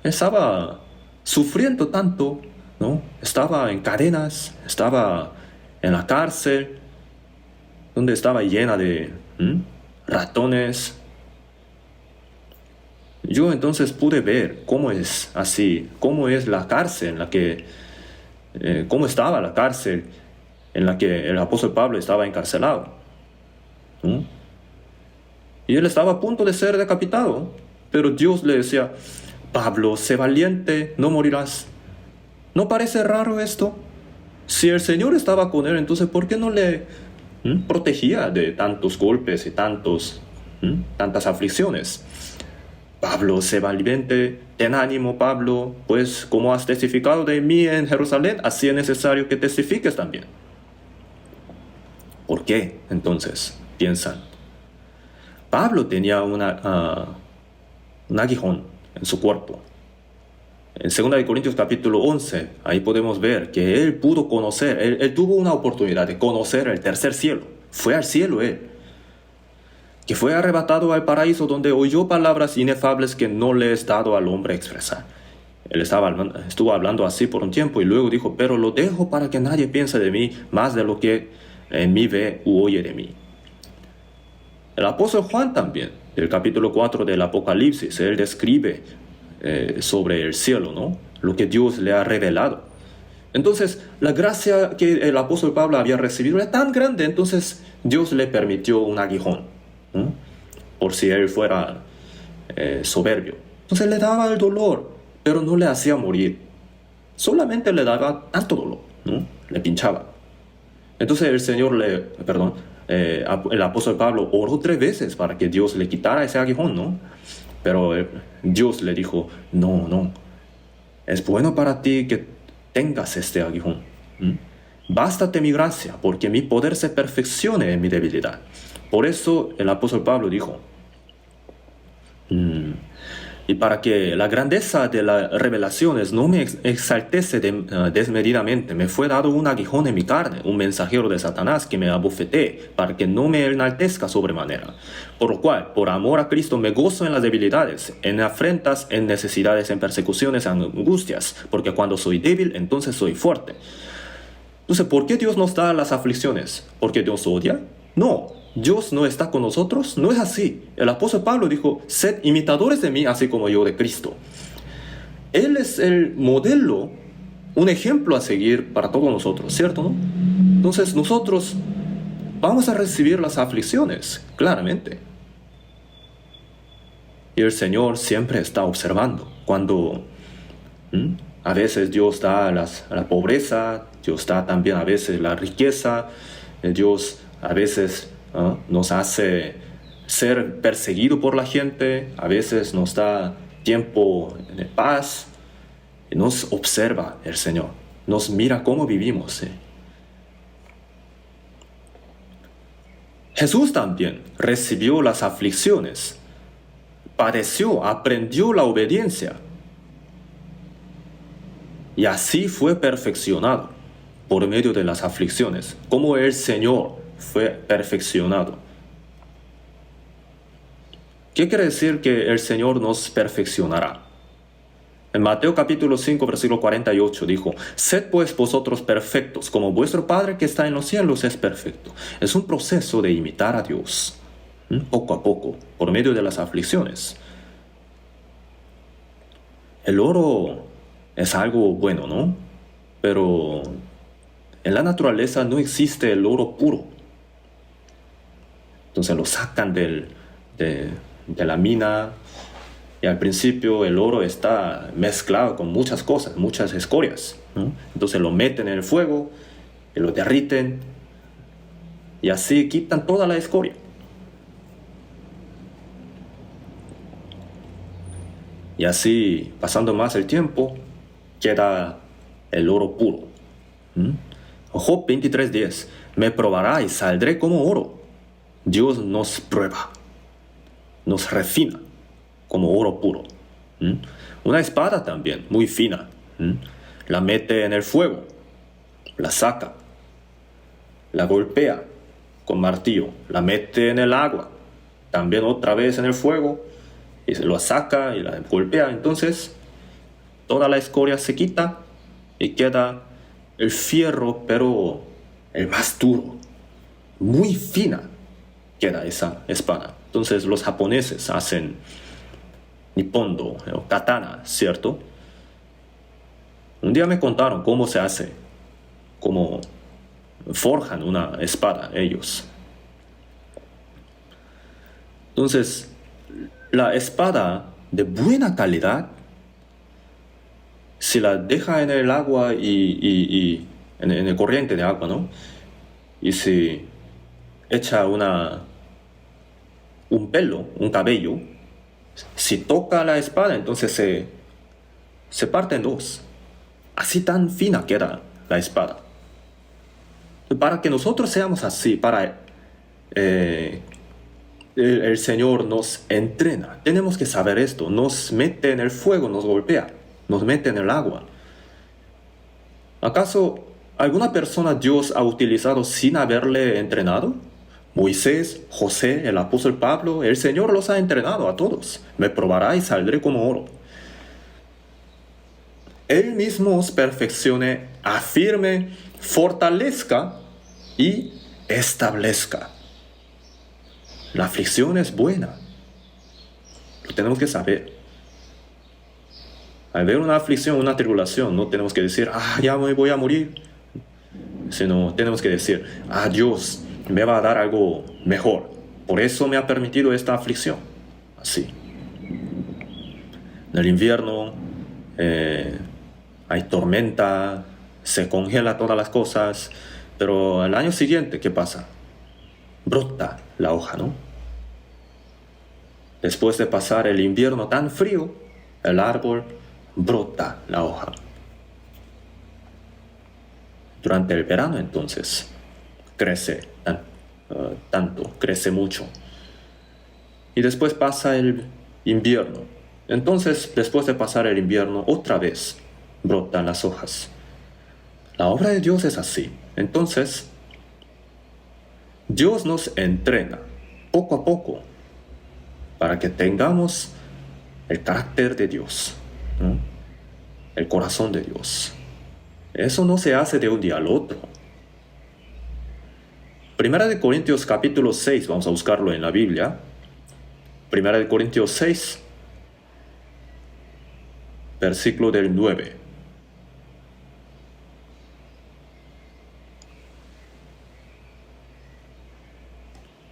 Estaba sufriendo tanto, ¿no? Estaba en cadenas, estaba en la cárcel, donde estaba llena de ratones. Yo entonces pude ver cómo es así, cómo es la cárcel en la que, cómo estaba la cárcel en la que el apóstol Pablo estaba encarcelado. Y él estaba a punto de ser decapitado, pero Dios le decía: Pablo, sé valiente, no morirás. ¿No parece raro esto? Si el Señor estaba con él, entonces ¿por qué no le protegía de tantos golpes y tantas aflicciones? Pablo, sé valiente, ten ánimo, Pablo, pues como has testificado de mí en Jerusalén, así es necesario que testifiques también. ¿Por qué, entonces? Piensan. Pablo tenía un aguijón en su cuerpo. En 2 Corintios capítulo 11, ahí podemos ver que él pudo conocer, él tuvo una oportunidad de conocer el tercer cielo. Fue al cielo él, que fue arrebatado al paraíso, donde oyó palabras inefables que no le es dado al hombre expresar. Él estuvo hablando así por un tiempo y luego dijo: pero lo dejo para que nadie piense de mí más de lo que en mí ve u oye de mí. El apóstol Juan también, del capítulo 4 del Apocalipsis, él describe sobre el cielo, ¿no? Lo que Dios le ha revelado. Entonces, la gracia que el apóstol Pablo había recibido era tan grande, entonces Dios le permitió un aguijón, ¿no? Por si él fuera soberbio. Entonces le daba el dolor, pero no le hacía morir. Solamente le daba tanto dolor, ¿no? Le pinchaba. Entonces el Señor el apóstol Pablo oró 3 veces para que Dios le quitara ese aguijón, ¿no? Pero Dios le dijo: no, es bueno para ti que tengas este aguijón. Bástate mi gracia, porque mi poder se perfeccione en mi debilidad. Por eso el apóstol Pablo dijo: y para que la grandeza de las revelaciones no me exaltese desmedidamente, me fue dado un aguijón en mi carne, un mensajero de Satanás que me abofetee, para que no me enaltezca sobremanera. Por lo cual, por amor a Cristo, me gozo en las debilidades, en afrentas, en necesidades, en persecuciones, en angustias, porque cuando soy débil, entonces soy fuerte. Entonces, ¿por qué Dios nos da las aflicciones? ¿Porque Dios odia? No. ¿Dios no está con nosotros? No es así. El apóstol Pablo dijo: sed imitadores de mí, así como yo de Cristo. Él es el modelo, un ejemplo a seguir para todos nosotros, ¿cierto, no? Entonces nosotros vamos a recibir las aflicciones, claramente. Y el Señor siempre está observando. Cuando a veces Dios da la pobreza, Dios da también a veces la riqueza, Dios a veces nos hace ser perseguido por la gente, a veces nos da tiempo de paz, y nos observa el Señor, nos mira cómo vivimos. Jesús también recibió las aflicciones, padeció, aprendió la obediencia, y así fue perfeccionado por medio de las aflicciones, como el Señor fue perfeccionado. ¿Qué quiere decir que el Señor nos perfeccionará? En Mateo capítulo 5, versículo 48 dijo: Sed pues vosotros perfectos, como vuestro Padre que está en los cielos es perfecto. Es un proceso de imitar a Dios, poco a poco, por medio de las aflicciones. El oro es algo bueno, ¿no? Pero en la naturaleza no existe el oro puro. Entonces lo sacan de la mina, y al principio el oro está mezclado con muchas cosas, muchas escorias, ¿no? Entonces lo meten en el fuego y lo derriten, y así quitan toda la escoria. Y así, pasando más el tiempo, queda el oro puro. Job 23:10: Me probará y saldré como oro. Dios nos prueba, nos refina como oro puro. Una espada también, muy fina. La mete en el fuego, la saca, la golpea con martillo, la mete en el agua, también otra vez en el fuego, y se lo saca y la golpea. Entonces toda la escoria se quita y queda el fierro, pero el más duro, muy fina queda esa espada. Entonces los japoneses hacen nippondo o katana, ¿cierto? Un día me contaron cómo se hace, cómo forjan una espada ellos. Entonces, la espada de buena calidad, si la deja en el agua y en el corriente de agua, ¿no? Y si echa un pelo, un cabello, si toca la espada, entonces se parte en dos. Así tan fina queda la espada. Para que nosotros seamos así, para el Señor nos entrena. Tenemos que saber esto. Nos mete en el fuego, nos golpea, nos mete en el agua. ¿Acaso alguna persona Dios ha utilizado sin haberle entrenado? Moisés, José, el apóstol Pablo, el Señor los ha entrenado a todos. Me probará y saldré como oro. Él mismo os perfeccione, afirme, fortalezca y establezca. La aflicción es buena. Lo tenemos que saber. Al ver una aflicción, una tribulación, no tenemos que decir: ya me voy a morir. Sino tenemos que decir: Dios me va a dar algo mejor. Por eso me ha permitido esta aflicción. Así. En el invierno hay tormenta, se congela todas las cosas, pero al año siguiente, ¿qué pasa? Brota la hoja, ¿no? Después de pasar el invierno tan frío, el árbol brota la hoja. Durante el verano, entonces, crece tanto, crece mucho. Y después pasa el invierno. Entonces, después de pasar el invierno, otra vez brotan las hojas. La obra de Dios es así. Entonces, Dios nos entrena poco a poco para que tengamos el carácter de Dios, ¿no? El corazón de Dios. Eso no se hace de un día al otro. Primera de Corintios capítulo 6, vamos a buscarlo en la Biblia. Primera de Corintios 6, versículo del 9.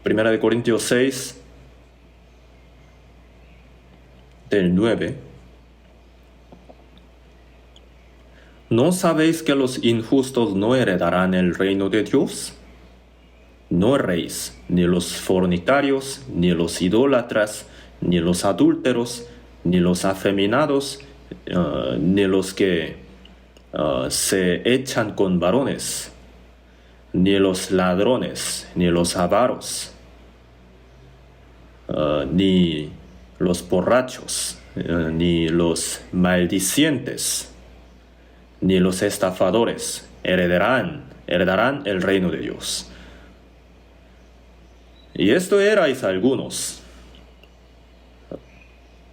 Primera de Corintios 6, del 9. ¿No sabéis que los injustos no heredarán el reino de Dios? No erréis, ni los fornicarios, ni los idólatras, ni los adúlteros, ni los afeminados, ni los que se echan con varones, ni los ladrones, ni los avaros, ni los borrachos, ni los maldicientes, ni los estafadores heredarán el reino de Dios. Y esto erais algunos,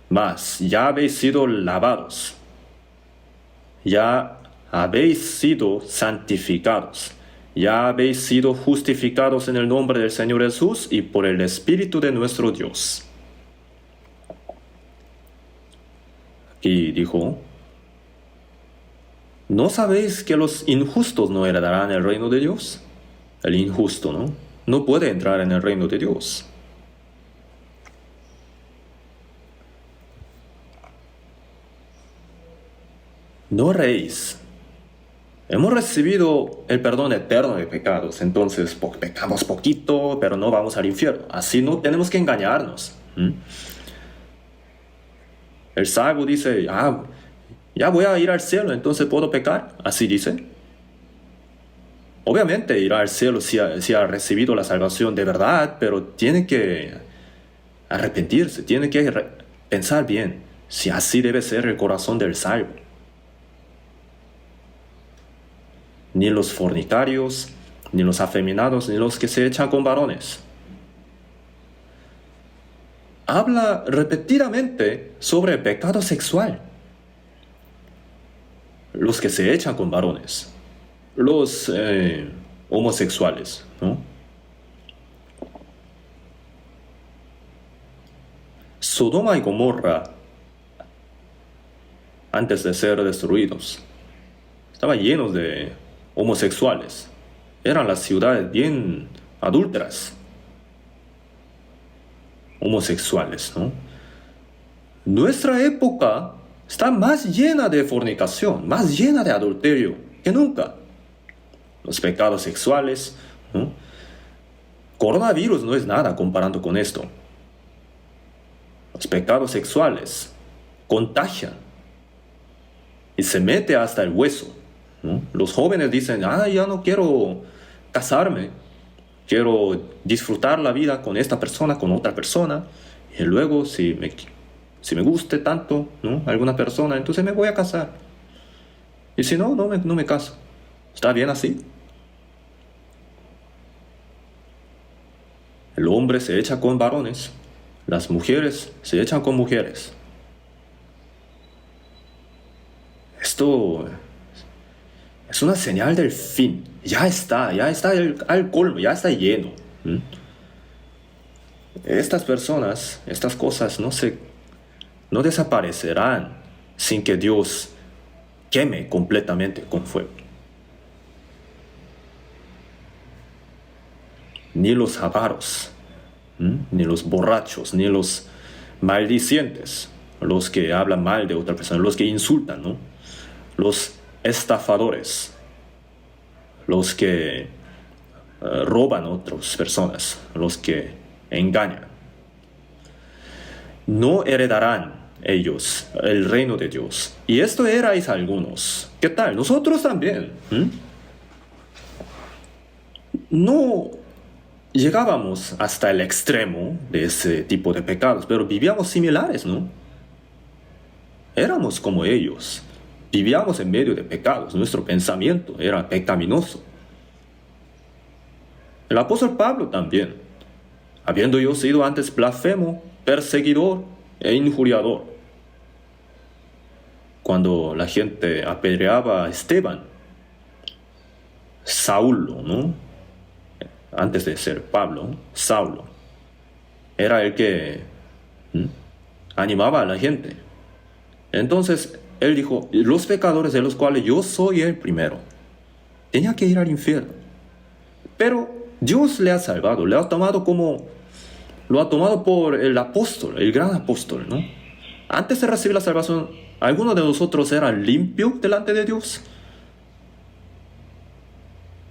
mas ya habéis sido lavados, ya habéis sido santificados, ya habéis sido justificados en el nombre del Señor Jesús y por el Espíritu de nuestro Dios. Aquí dijo, ¿no sabéis que los injustos no heredarán el reino de Dios? El injusto, no puede entrar en el reino de Dios. No erréis. Hemos recibido el perdón eterno de pecados, entonces pecamos poquito, pero no vamos al infierno. Así no tenemos que engañarnos. El sabio dice, ya voy a ir al cielo, entonces puedo pecar. Así dice. Obviamente irá al cielo si ha recibido la salvación de verdad, pero tiene que arrepentirse, tiene que pensar bien si así debe ser el corazón del salvo. Ni los fornicarios, ni los afeminados, ni los que se echan con varones. Habla repetidamente sobre el pecado sexual. Los que se echan con varones. Los homosexuales, Sodoma y Gomorra, antes de ser destruidos, estaban llenos de homosexuales. Eran las ciudades bien adúlteras. Homosexuales, Nuestra época está más llena de fornicación, más llena de adulterio que nunca. Los pecados sexuales, Coronavirus no es nada comparando con esto. Los pecados sexuales contagian y se mete hasta el hueso. Los jóvenes dicen, ya no quiero casarme, quiero disfrutar la vida con esta persona, con otra persona, y luego si me guste tanto, alguna persona, entonces me voy a casar. Y si no me caso. ¿Está bien así? El hombre se echa con varones, las mujeres se echan con mujeres. Esto es una señal del fin. Ya está al colmo, ya está lleno. Estas personas, estas cosas no desaparecerán sin que Dios queme completamente con fuego. Ni los avaros, ni los borrachos, ni los maldicientes, los que hablan mal de otra persona, los que insultan, los estafadores, los que roban a otras personas, los que engañan. No heredarán ellos el reino de Dios. Y esto erais algunos. ¿Qué tal? Nosotros también. No llegábamos hasta el extremo de ese tipo de pecados, pero vivíamos similares, Éramos como ellos. Vivíamos en medio de pecados. Nuestro pensamiento era pecaminoso. El apóstol Pablo también, habiendo yo sido antes blasfemo, perseguidor e injuriador. Cuando la gente apedreaba a Esteban, Saulo, antes de ser Pablo, Saulo, era el que animaba a la gente. Entonces, él dijo, los pecadores de los cuales yo soy el primero, tenía que ir al infierno. Pero Dios le ha salvado, le ha tomado como, lo ha tomado por el apóstol, el gran apóstol, ¿no? Antes de recibir la salvación, ¿alguno de nosotros era limpio delante de Dios?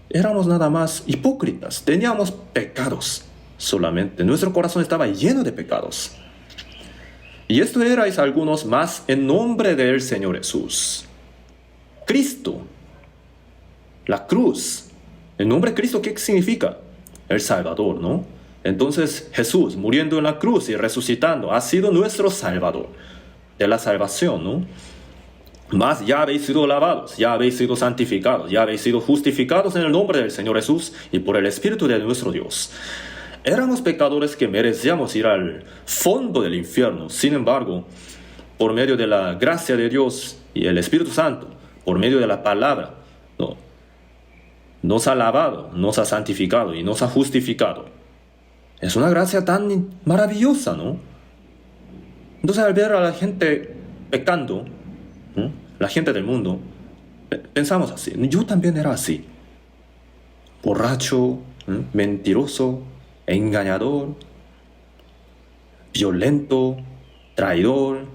Éramos nada más hipócritas, teníamos pecados solamente, nuestro corazón estaba lleno de pecados. Y esto erais algunos más en nombre del Señor Jesús. Cristo, la cruz, el nombre de Cristo, ¿qué significa? El Salvador, ¿no? Entonces Jesús, muriendo en la cruz y resucitando, ha sido nuestro Salvador de la salvación, ¿no? Mas ya habéis sido lavados, ya habéis sido santificados, ya habéis sido justificados en el nombre del Señor Jesús y por el Espíritu de nuestro Dios. Éramos pecadores que merecíamos ir al fondo del infierno. Sin embargo, por medio de la gracia de Dios y el Espíritu Santo, por medio de la palabra, ¿no?, nos ha lavado, nos ha santificado y nos ha justificado. Es una gracia tan maravillosa, ¿no? Entonces, al ver a la gente pecando, ¿no?, la gente del mundo, pensamos así. Yo también era así. Borracho, mentiroso, engañador, violento, traidor,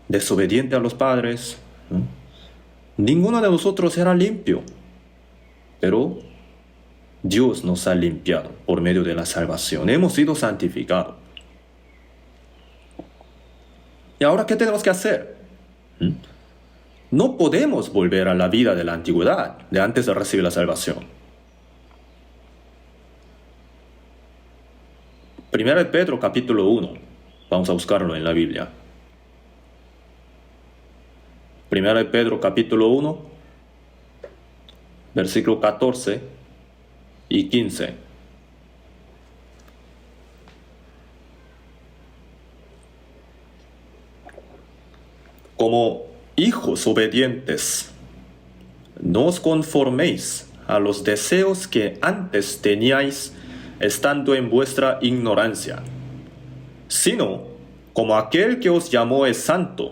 desobediente a los padres. Ninguno de nosotros era limpio, pero Dios nos ha limpiado por medio de la salvación. Hemos sido santificados. ¿Y ahora qué tenemos que hacer? No podemos volver a la vida de la antigüedad, de antes de recibir la salvación. 1 Pedro capítulo 1. Vamos a buscarlo en la Biblia. 1 Pedro capítulo 1, versículo 14 y 15. Como hijos obedientes, no os conforméis a los deseos que antes teníais estando en vuestra ignorancia, sino como aquel que os llamó es santo,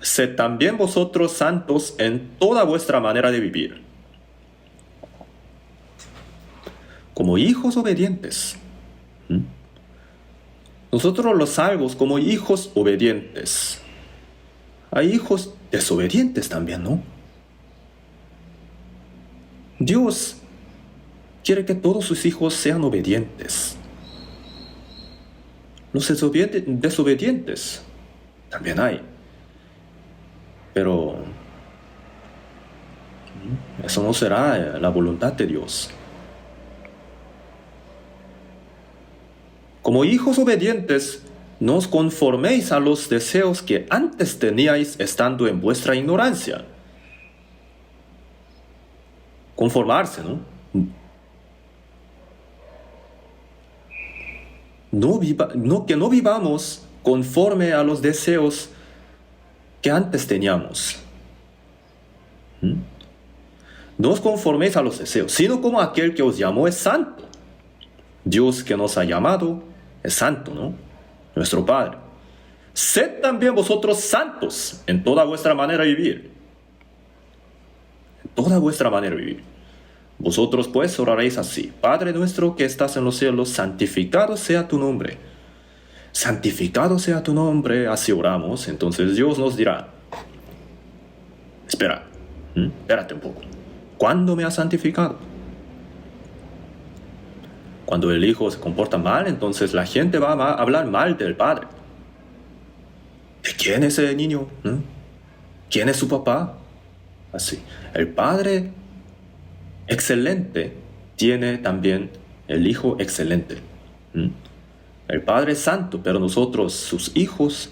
sed también vosotros santos en toda vuestra manera de vivir. Como hijos obedientes. Nosotros los salvos como hijos obedientes. Hay hijos desobedientes también, ¿no? Dios quiere que todos sus hijos sean obedientes. Los desobedientes también hay. Pero eso no será la voluntad de Dios. Como hijos obedientes, no os conforméis a los deseos que antes teníais estando en vuestra ignorancia. Conformarse, ¿no? Que no vivamos conforme a los deseos que antes teníamos. No os conforméis a los deseos, sino como aquel que os llamó es santo. Dios que nos ha llamado es santo, ¿no? Nuestro Padre. Sed también vosotros santos en toda vuestra manera de vivir. En toda vuestra manera de vivir. Vosotros pues oraréis así: Padre nuestro que estás en los cielos, santificado sea tu nombre. Santificado sea tu nombre, así oramos. Entonces Dios nos dirá: espérate un poco. ¿Cuándo me has santificado? Cuando el hijo se comporta mal, entonces la gente va a hablar mal del padre. ¿De quién es ese niño? ¿Quién es su papá? Así. El padre excelente tiene también el hijo excelente. El Padre es santo, pero nosotros, sus hijos,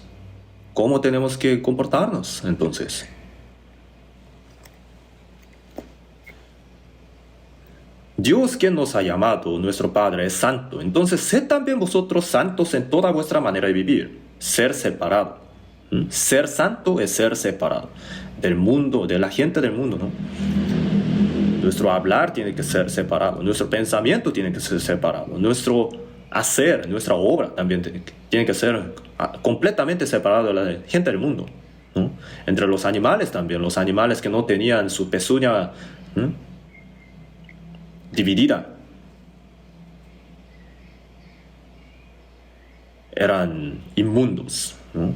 ¿cómo tenemos que comportarnos entonces? Dios quien nos ha llamado, nuestro Padre, es santo. Entonces, sed también vosotros santos en toda vuestra manera de vivir. Ser separado. Ser santo es ser separado del mundo, de la gente del mundo, ¿no? Nuestro hablar tiene que ser separado. Nuestro pensamiento tiene que ser separado. Nuestro hacer, nuestra obra también tiene que ser completamente separado de la gente del mundo, ¿no? Entre los animales también. Los animales que no tenían su pezuña dividida. Eran inmundos, ¿no?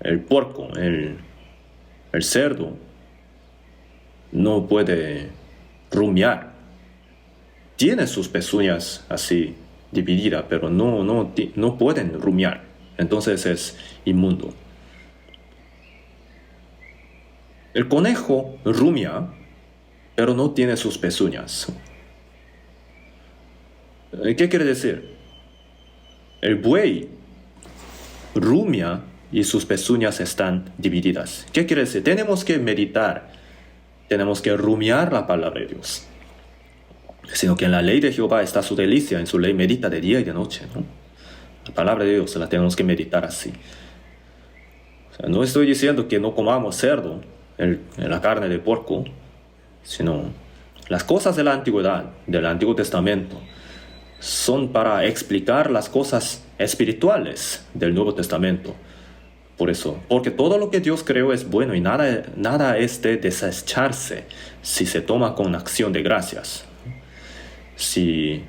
El puerco, el cerdo, no puede rumiar. Tiene sus pezuñas así divididas, pero no pueden rumiar. Entonces es inmundo. El conejo rumia, pero no tiene sus pezuñas. ¿Qué quiere decir? El buey rumia y sus pezuñas están divididas. ¿Qué quiere decir? Tenemos que meditar, tenemos que rumiar la palabra de Dios. Sino que en la ley de Jehová está su delicia, en su ley medita de día y de noche, ¿no? La palabra de Dios la tenemos que meditar así. O sea, no estoy diciendo que no comamos cerdo, la carne de puerco, sino las cosas de la antigüedad, del Antiguo Testamento, son para explicar las cosas espirituales del Nuevo Testamento. Por eso, porque todo lo que Dios creó es bueno y nada es de desecharse si se toma con acción de gracias. Si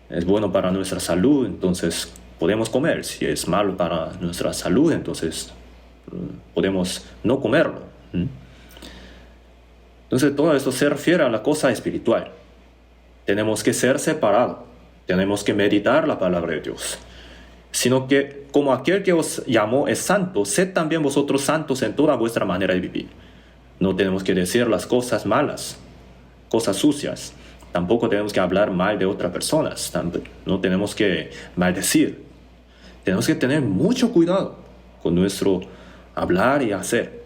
es bueno para nuestra salud, entonces podemos comer. Si es malo para nuestra salud, entonces podemos no comerlo. Entonces todo esto se refiere a la cosa espiritual. Tenemos que ser separados. Tenemos que meditar la palabra de Dios. Sino que como aquel que os llamó es santo, sed también vosotros santos en toda vuestra manera de vivir. No tenemos que decir las cosas malas, cosas sucias. Tampoco tenemos que hablar mal de otras personas. No tenemos que maldecir. Tenemos que tener mucho cuidado con nuestro hablar y hacer.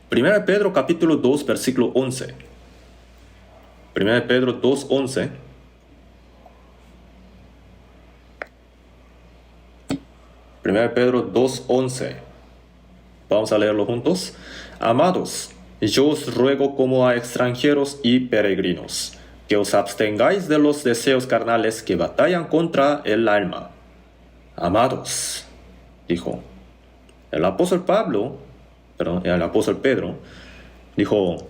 1 Pedro capítulo 2, versículo 11. 1 Pedro 2, 11. 1 Pedro 2, 11. Vamos a leerlo juntos. Amados, yo os ruego como a extranjeros y peregrinos, que os abstengáis de los deseos carnales que batallan contra el alma. Amados, dijo. El apóstol Pedro, dijo,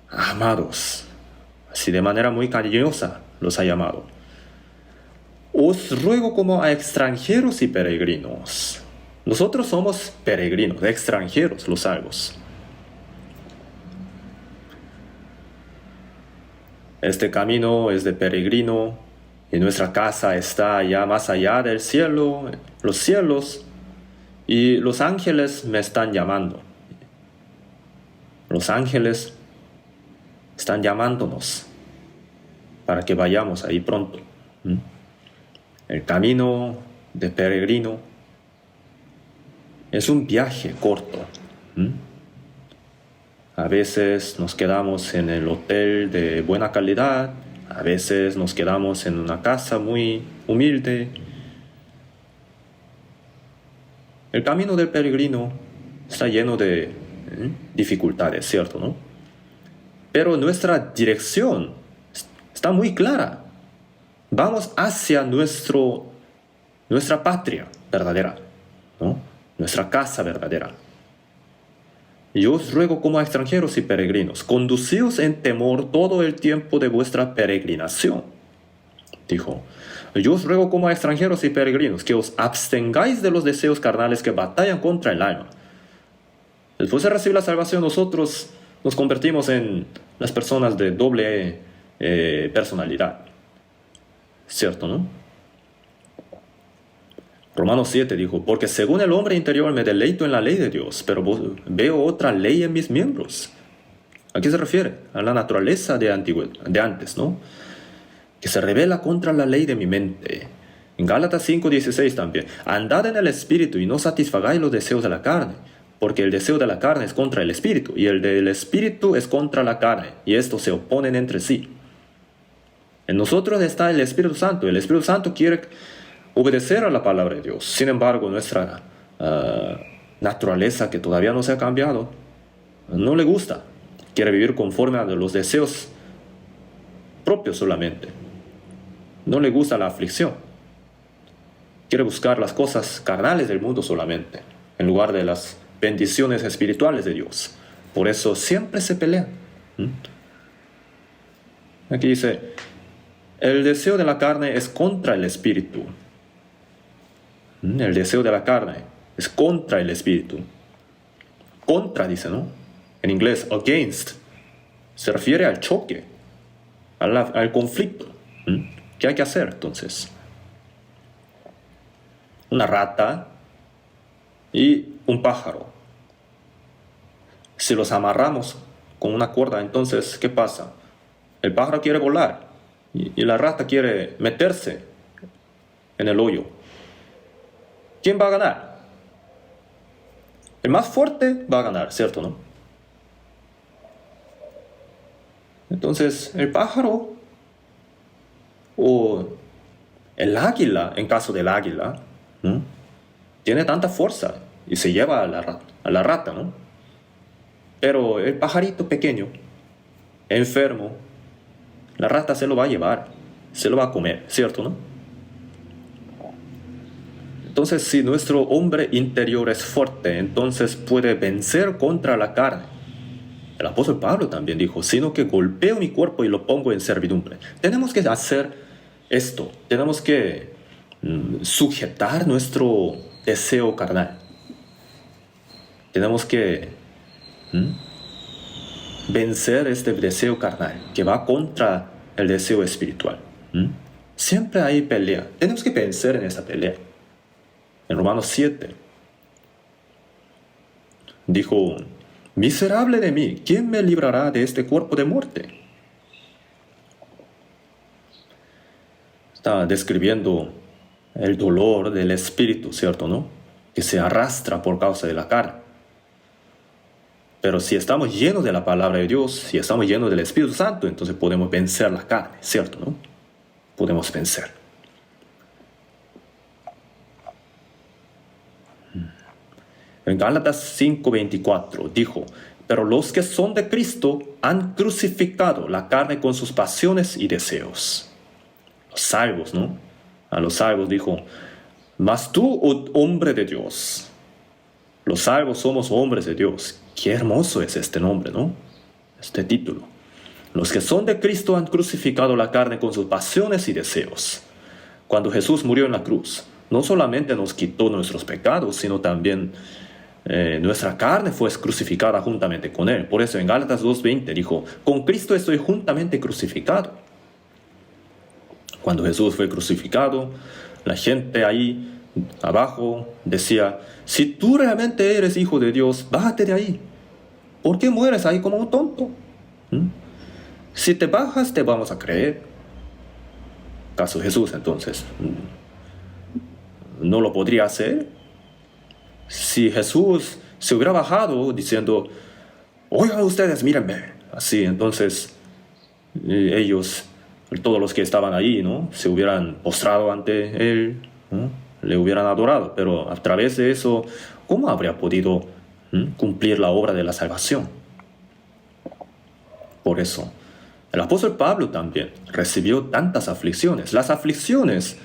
amados, así de manera muy cariñosa los ha llamado. Os ruego como a extranjeros y peregrinos. Nosotros somos peregrinos, extranjeros, los salvos. Este camino es de peregrino y nuestra casa está ya más allá del cielo, los cielos, y los ángeles me están llamando. Los ángeles están llamándonos para que vayamos ahí pronto. El camino de peregrino es un viaje corto. A veces nos quedamos en el hotel de buena calidad, a veces nos quedamos en una casa muy humilde. El camino del peregrino está lleno de dificultades, ¿cierto, no? Pero nuestra dirección está muy clara. Vamos hacia nuestra patria verdadera, ¿no? Nuestra casa verdadera. Yo os ruego como a extranjeros y peregrinos, conducíos en temor todo el tiempo de vuestra peregrinación. Dijo, yo os ruego como a extranjeros y peregrinos, que os abstengáis de los deseos carnales que batallan contra el alma. Después de recibir la salvación, nosotros nos convertimos en las personas de doble personalidad. ¿Cierto, no? Romanos 7 dijo, porque según el hombre interior me deleito en la ley de Dios, pero veo otra ley en mis miembros. ¿A qué se refiere? A la naturaleza de antes, ¿no? Que se revela contra la ley de mi mente. En Gálatas 5:16 también, andad en el espíritu y no satisfagáis los deseos de la carne, porque el deseo de la carne es contra el espíritu, y el del espíritu es contra la carne, y estos se oponen entre sí. En nosotros está el Espíritu Santo. El Espíritu Santo quiere obedecer a la palabra de Dios. Sin embargo, nuestra naturaleza, que todavía no se ha cambiado, no le gusta. Quiere vivir conforme a los deseos propios solamente. No le gusta la aflicción. Quiere buscar las cosas carnales del mundo solamente, en lugar de las bendiciones espirituales de Dios. Por eso siempre se pelean. Aquí dice, el deseo de la carne es contra el espíritu. El deseo de la carne es contra el espíritu. Contra, dice, ¿no? En inglés, against. Se refiere al choque, al conflicto. ¿Qué hay que hacer entonces? Una rata y un pájaro. Si los amarramos con una cuerda, entonces, ¿qué pasa? El pájaro quiere volar y la rata quiere meterse en el hoyo. ¿Quién va a ganar? El más fuerte va a ganar, ¿cierto, no? Entonces, el pájaro o el águila, en caso del águila, ¿no? Tiene tanta fuerza y se lleva a la rata, ¿no? Pero el pajarito pequeño, enfermo, la rata se lo va a llevar, se lo va a comer, ¿cierto, no? Entonces, si nuestro hombre interior es fuerte, entonces puede vencer contra la carne. El apóstol Pablo también dijo, sino que golpeo mi cuerpo y lo pongo en servidumbre. Tenemos que hacer esto, tenemos que sujetar nuestro deseo carnal. Tenemos que vencer este deseo carnal que va contra el deseo espiritual. Siempre hay pelea. Tenemos que vencer en esa pelea. En Romanos 7 dijo, miserable de mí, ¿quién me librará de este cuerpo de muerte? Está describiendo el dolor del espíritu, ¿cierto, no? Que se arrastra por causa de la carne. Pero si estamos llenos de la palabra de Dios, si estamos llenos del Espíritu Santo, entonces podemos vencer la carne, ¿cierto, no? Podemos vencer. En Gálatas 5:24 dijo, pero los que son de Cristo han crucificado la carne con sus pasiones y deseos. Los salvos, ¿no? A los salvos dijo, mas tú, oh hombre de Dios. Los salvos somos hombres de Dios. Qué hermoso es este nombre, ¿no? Este título. Los que son de Cristo han crucificado la carne con sus pasiones y deseos. Cuando Jesús murió en la cruz, no solamente nos quitó nuestros pecados, sino también nuestra carne fue crucificada juntamente con Él. Por eso en Gálatas 2:20 dijo, con Cristo estoy juntamente crucificado. Cuando Jesús fue crucificado, la gente ahí abajo decía, si tú realmente eres hijo de Dios, bájate de ahí. ¿Por qué mueres ahí como un tonto? Si te bajas, te vamos a creer. ¿Acaso Jesús entonces no lo podría hacer? Si Jesús se hubiera bajado diciendo, oigan ustedes, mírenme, así, entonces ellos, todos los que estaban ahí, ¿no? Se hubieran postrado ante Él, ¿no? Le hubieran adorado, pero a través de eso, ¿cómo habría podido cumplir la obra de la salvación? Por eso, el apóstol Pablo también recibió tantas aflicciones. Las aflicciones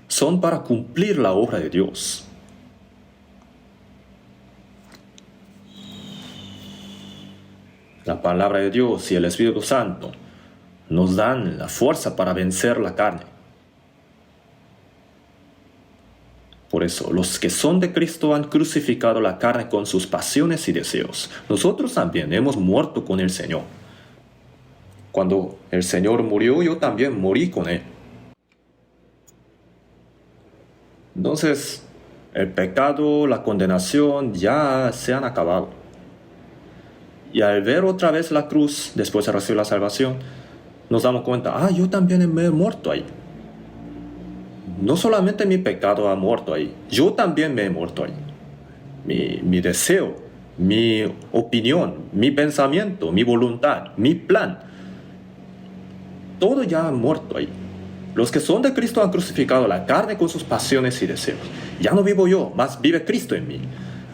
son para cumplir la obra de Dios. La palabra de Dios y el Espíritu Santo nos dan la fuerza para vencer la carne. Por eso, los que son de Cristo han crucificado la carne con sus pasiones y deseos. Nosotros también hemos muerto con el Señor. Cuando el Señor murió, yo también morí con Él. Entonces, el pecado, la condenación ya se han acabado. Y al ver otra vez la cruz, después de recibir la salvación, nos damos cuenta, yo también me he muerto ahí. No solamente mi pecado ha muerto ahí, yo también me he muerto ahí. Mi deseo, mi opinión, mi pensamiento, mi voluntad, mi plan, todo ya ha muerto ahí. Los que son de Cristo han crucificado la carne con sus pasiones y deseos. Ya no vivo yo, mas vive Cristo en mí.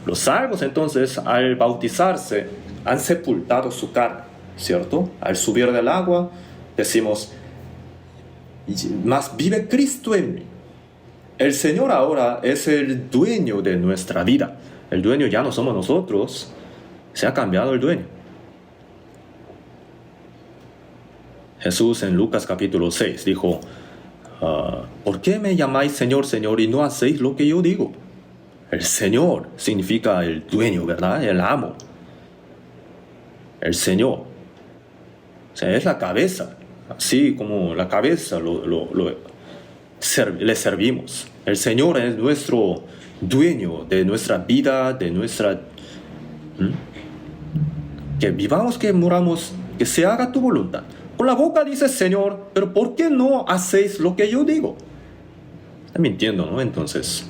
Los salvos entonces, al bautizarse, han sepultado su carne, ¿cierto? Al subir del agua, decimos, mas vive Cristo en mí. El Señor ahora es el dueño de nuestra vida. El dueño ya no somos nosotros, se ha cambiado el dueño. Jesús en Lucas capítulo 6 dijo, ¿por qué me llamáis Señor, Señor y no hacéis lo que yo digo? El Señor significa el dueño, ¿verdad? El amo. El Señor. O sea, es la cabeza. Así como la cabeza le servimos. El Señor es nuestro dueño de nuestra vida, de nuestra... Que vivamos, que moramos, que se haga tu voluntad. Con la boca dices Señor, pero ¿por qué no hacéis lo que yo digo? Está mintiendo, ¿no? Entonces,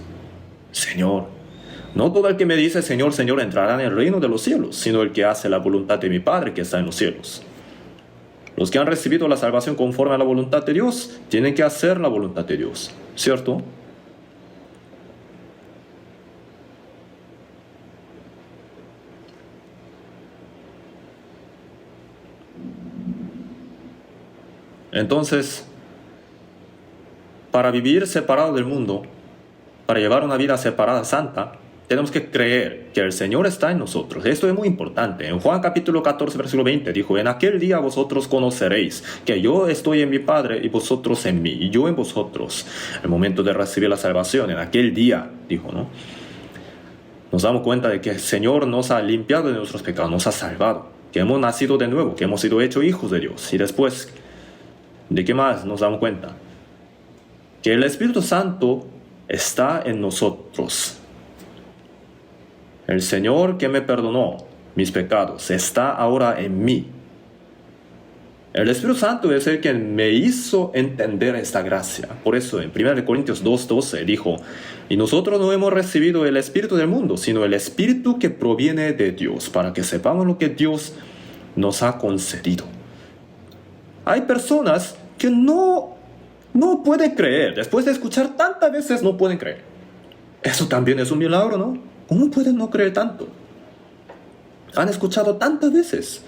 Señor. No todo el que me dice Señor, Señor entrará en el reino de los cielos, sino el que hace la voluntad de mi Padre que está en los cielos. Los que han recibido la salvación conforme a la voluntad de Dios, tienen que hacer la voluntad de Dios, ¿cierto? Entonces, para vivir separado del mundo, para llevar una vida separada, santa, tenemos que creer que el Señor está en nosotros. Esto es muy importante. En Juan capítulo 14, versículo 20 dijo, en aquel día vosotros conoceréis que yo estoy en mi Padre y vosotros en mí, y yo en vosotros. El momento de recibir la salvación, en aquel día, dijo, ¿no? Nos damos cuenta de que el Señor nos ha limpiado de nuestros pecados, nos ha salvado, que hemos nacido de nuevo, que hemos sido hechos hijos de Dios. Y después, ¿de qué más nos damos cuenta? Que el Espíritu Santo está en nosotros. El Señor que me perdonó mis pecados está ahora en mí. El Espíritu Santo es el que me hizo entender esta gracia. Por eso en 1 Corintios 2:12 dijo, y nosotros no hemos recibido el Espíritu del mundo, sino el Espíritu que proviene de Dios, para que sepamos lo que Dios nos ha concedido. Hay personas que no pueden creer. Después de escuchar tantas veces, no pueden creer. Eso también es un milagro, ¿no? ¿Cómo pueden no creer tanto? Han escuchado tantas veces.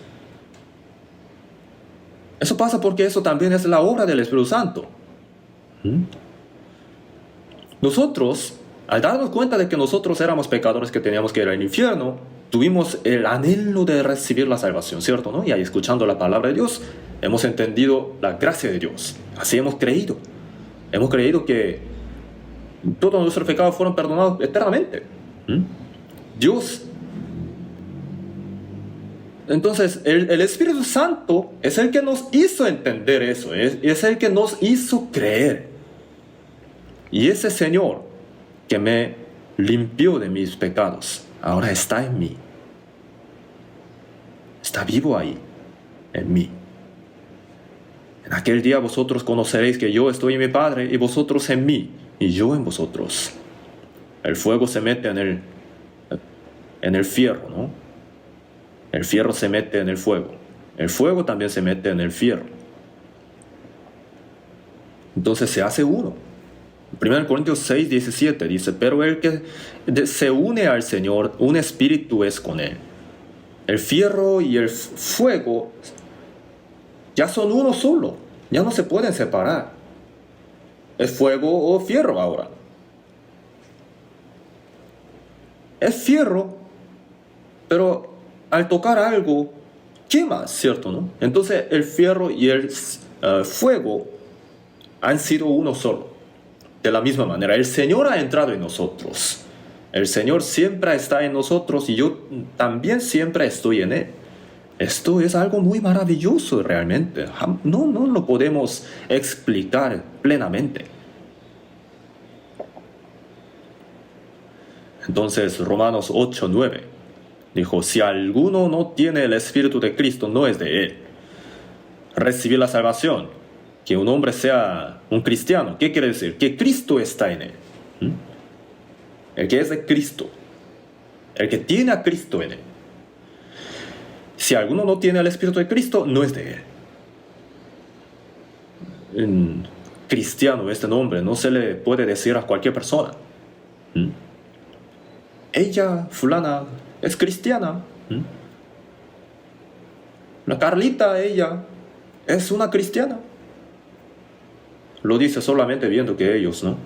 Eso pasa porque eso también es la obra del Espíritu Santo. Nosotros, al darnos cuenta de que nosotros éramos pecadores que teníamos que ir al infierno, tuvimos el anhelo de recibir la salvación, ¿cierto? ¿No? Y ahí escuchando la palabra de Dios, hemos entendido la gracia de Dios. Así hemos creído. Hemos creído que todos nuestros pecados fueron perdonados eternamente. Dios. Entonces, el Espíritu Santo es el que nos hizo entender eso. Es el que nos hizo creer. Y ese Señor que me limpió de mis pecados, ahora está en mí. Está vivo ahí, en mí. En aquel día vosotros conoceréis que yo estoy en mi Padre y vosotros en mí y yo en vosotros. El fuego se mete en el fierro, ¿no? El fierro se mete en el fuego. El fuego también se mete en el fierro. Entonces se hace uno. 1 Corintios 6:17 dice, pero el que se une al Señor, un espíritu es con él. El fierro y el fuego ya son uno solo. Ya no se pueden separar. Es fuego o fierro ahora. Es fierro, pero al tocar algo, quema, ¿cierto? ¿No? Entonces el fierro y el fuego han sido uno solo. De la misma manera, el Señor ha entrado en nosotros. El Señor siempre está en nosotros y yo también siempre estoy en Él. Esto es algo muy maravilloso realmente. No lo podemos explicar plenamente. Entonces, Romanos 8:9 dijo, si alguno no tiene el Espíritu de Cristo, no es de Él. Recibir la salvación, que un hombre sea un cristiano, ¿qué quiere decir? Que Cristo está en él. El que es de Cristo, el que tiene a Cristo en él. Si alguno no tiene el Espíritu de Cristo, no es de él. En cristiano, este nombre no se le puede decir a cualquier persona. Ella, fulana, es cristiana. La Carlita, ella, es una cristiana. Lo dice solamente viendo que ellos, ¿no?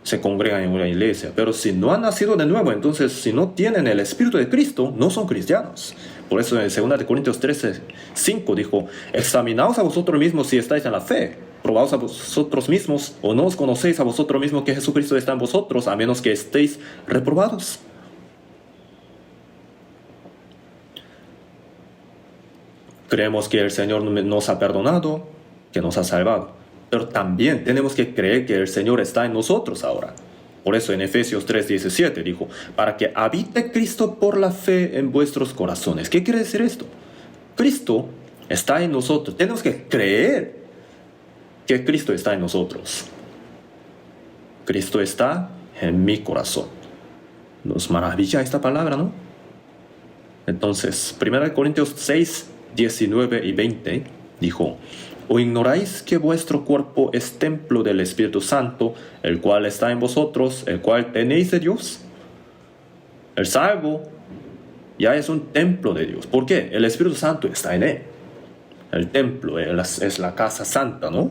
se congregan en una iglesia. Pero si no han nacido de nuevo, entonces si no tienen el Espíritu de Cristo, no son cristianos. Por eso en 2 Corintios 13:5 dijo: examinaos a vosotros mismos si estáis en la fe. Probaos a vosotros mismos, o no os conocéis a vosotros mismos que Jesucristo está en vosotros, a menos que estéis reprobados. Creemos que el Señor nos ha perdonado, que nos ha salvado. Pero también tenemos que creer que el Señor está en nosotros ahora. Por eso en Efesios 3:17 dijo: para que habite Cristo por la fe en vuestros corazones. ¿Qué quiere decir esto? Cristo está en nosotros. Tenemos que creer que Cristo está en nosotros. Cristo está en mi corazón. Nos maravilla esta palabra, ¿no? Entonces, 1 Corintios 6:19 y 20 dijo: ¿o ignoráis que vuestro cuerpo es templo del Espíritu Santo, el cual está en vosotros, el cual tenéis de Dios? El salvo ya es un templo de Dios. ¿Por qué? El Espíritu Santo está en él. El templo es la casa santa, ¿no?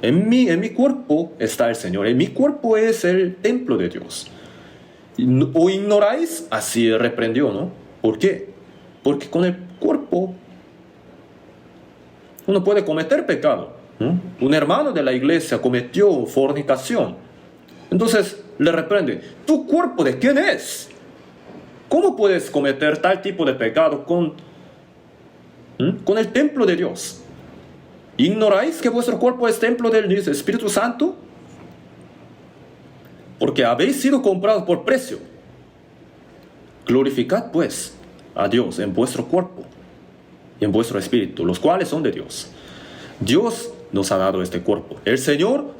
En mi cuerpo está el Señor. En mi cuerpo es el templo de Dios. ¿O ignoráis? Así reprendió, ¿no? ¿Por qué? Porque con el cuerpo uno puede cometer pecado. Un hermano de la iglesia cometió fornicación. Entonces le reprende: ¿tu cuerpo de quién es? ¿Cómo puedes cometer tal tipo de pecado con el templo de Dios? ¿Ignoráis que vuestro cuerpo es templo del Espíritu Santo? Porque habéis sido comprados por precio. Glorificad pues a Dios en vuestro cuerpo y en vuestro espíritu, los cuales son de Dios. Dios nos ha dado este cuerpo. El Señor,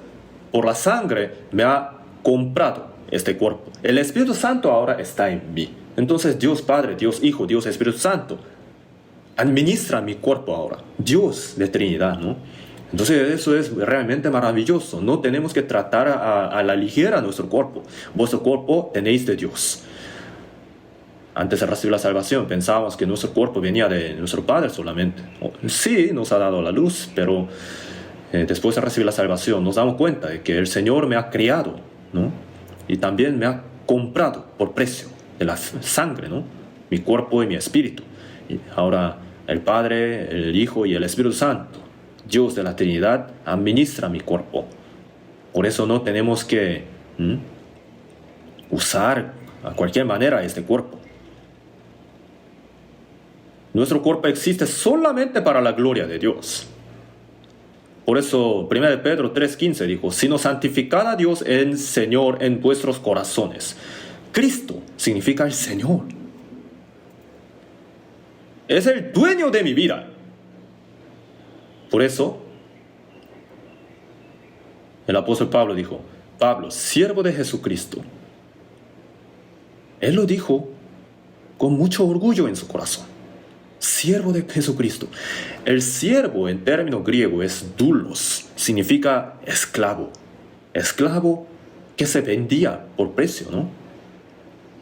por la sangre, me ha comprado este cuerpo. El Espíritu Santo ahora está en mí. Entonces Dios Padre, Dios Hijo, Dios Espíritu Santo administra mi cuerpo ahora. Dios de Trinidad, ¿no? Entonces eso es realmente maravilloso. No tenemos que tratar a la ligera nuestro cuerpo. Vuestro cuerpo tenéis de Dios. Antes de recibir la salvación pensábamos que nuestro cuerpo venía de nuestro Padre solamente. Sí, nos ha dado la luz, pero después de recibir la salvación nos damos cuenta de que el Señor me ha criado, ¿no? Y también me ha comprado por precio de la sangre, ¿no? Mi cuerpo y mi espíritu. Y ahora el Padre, el Hijo y el Espíritu Santo, Dios de la Trinidad, administra mi cuerpo. Por eso no tenemos que usar a cualquier manera este cuerpo. Nuestro cuerpo existe solamente para la gloria de Dios. Por eso 1 Pedro 3:15 dijo: sino santificad a Dios en Señor en vuestros corazones. Cristo significa el Señor. Es el dueño de mi vida. Por eso el apóstol Pablo dijo: Pablo, siervo de Jesucristo. Él lo dijo con mucho orgullo en su corazón. Siervo de Jesucristo. El siervo en término griego es doulos, significa esclavo. Esclavo que se vendía por precio, ¿no?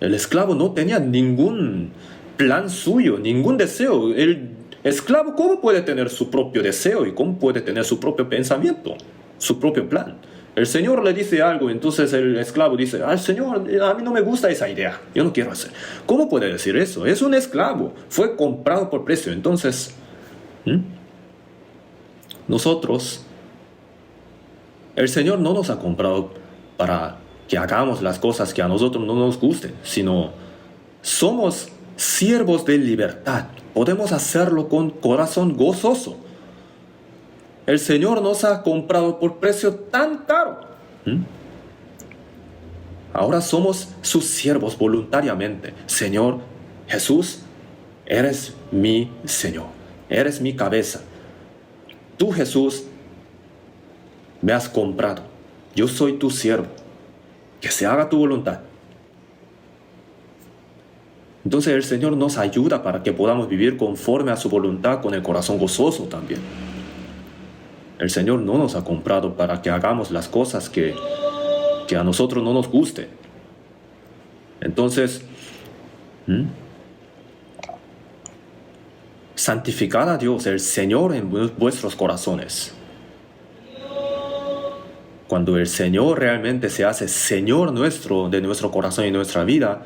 El esclavo no tenía ningún plan suyo, ningún deseo. El esclavo, ¿cómo puede tener su propio deseo y cómo puede tener su propio pensamiento, su propio plan? El Señor le dice algo, entonces el esclavo dice: al Señor, a mí no me gusta esa idea, yo no quiero hacer. ¿Cómo puede decir eso? Es un esclavo, fue comprado por precio. Entonces, nosotros, el Señor no nos ha comprado para que hagamos las cosas que a nosotros no nos gusten, sino somos siervos de libertad. Podemos hacerlo con corazón gozoso. El Señor nos ha comprado por precio tan caro. Ahora somos sus siervos voluntariamente. Señor Jesús, eres mi Señor. Eres mi cabeza. Tú, Jesús, me has comprado. Yo soy tu siervo. Que se haga tu voluntad. Entonces el Señor nos ayuda para que podamos vivir conforme a su voluntad con el corazón gozoso también. El Señor no nos ha comprado para que hagamos las cosas que a nosotros no nos guste. Entonces, santificad a Dios, el Señor, en vuestros corazones. cuando el Señor realmente se hace Señor nuestro, de nuestro corazón y nuestra vida,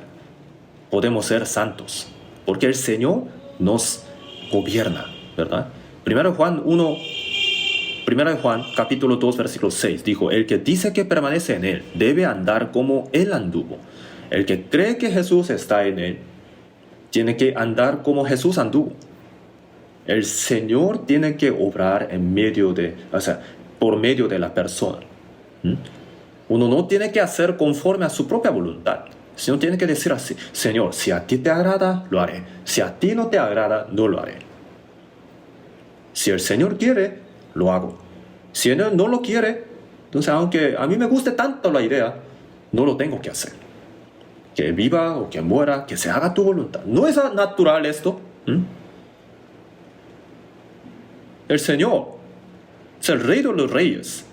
podemos ser santos, porque el Señor nos gobierna, ¿verdad? Primero de Juan, capítulo 2, versículo 6, dijo: el que dice que permanece en Él debe andar como Él anduvo. El que cree que Jesús está en Él, tiene que andar como Jesús anduvo. El Señor tiene que obrar por medio de la persona. Uno no tiene que hacer conforme a su propia voluntad, sino tiene que decir así: Señor, si a ti te agrada, lo haré. Si a ti no te agrada, no lo haré. Si el Señor quiere, lo hago. Si Él no lo quiere, entonces aunque a mí me guste tanto la idea, no lo tengo que hacer. Que viva o que muera, que se haga tu voluntad. ¿No es natural esto? El Señor es el Rey de los Reyes.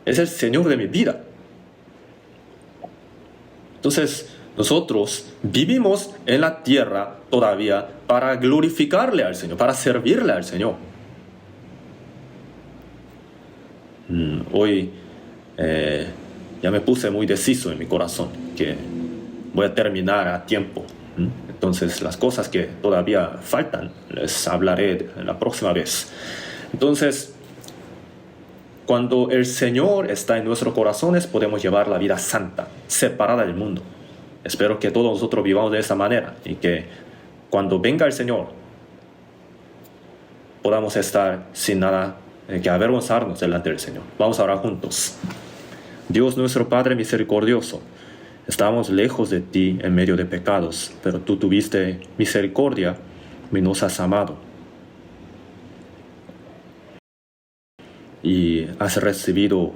Es el Señor de mi vida. Entonces, nosotros vivimos en la tierra todavía para glorificarle al Señor, para servirle al Señor. Hoy ya me puse muy deciso en mi corazón que voy a terminar a tiempo. Entonces, las cosas que todavía faltan les hablaré la próxima vez. Entonces, cuando el Señor está en nuestros corazones, podemos llevar la vida santa, separada del mundo. Espero que todos nosotros vivamos de esa manera y que cuando venga el Señor podamos estar sin nada que avergonzarnos delante del Señor. Vamos a orar juntos. Dios nuestro Padre misericordioso, estábamos lejos de ti en medio de pecados, pero tú tuviste misericordia y nos has amado. Y has recibido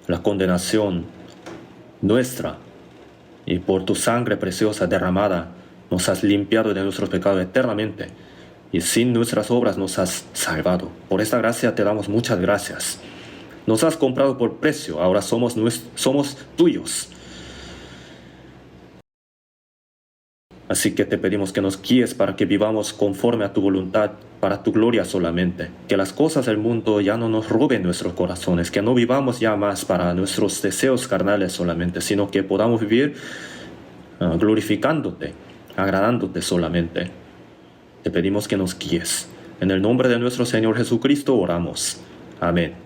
la condenación nuestra, y por tu sangre preciosa derramada nos has limpiado de nuestros pecados eternamente, y sin nuestras obras nos has salvado. Por esta gracia te damos muchas gracias. Nos has comprado por precio, ahora somos tuyos. Así que te pedimos que nos guíes para que vivamos conforme a tu voluntad, para tu gloria solamente. Que las cosas del mundo ya no nos roben nuestros corazones, que no vivamos ya más para nuestros deseos carnales solamente, sino que podamos vivir glorificándote, agradándote solamente. Te pedimos que nos guíes. En el nombre de nuestro Señor Jesucristo oramos. Amén.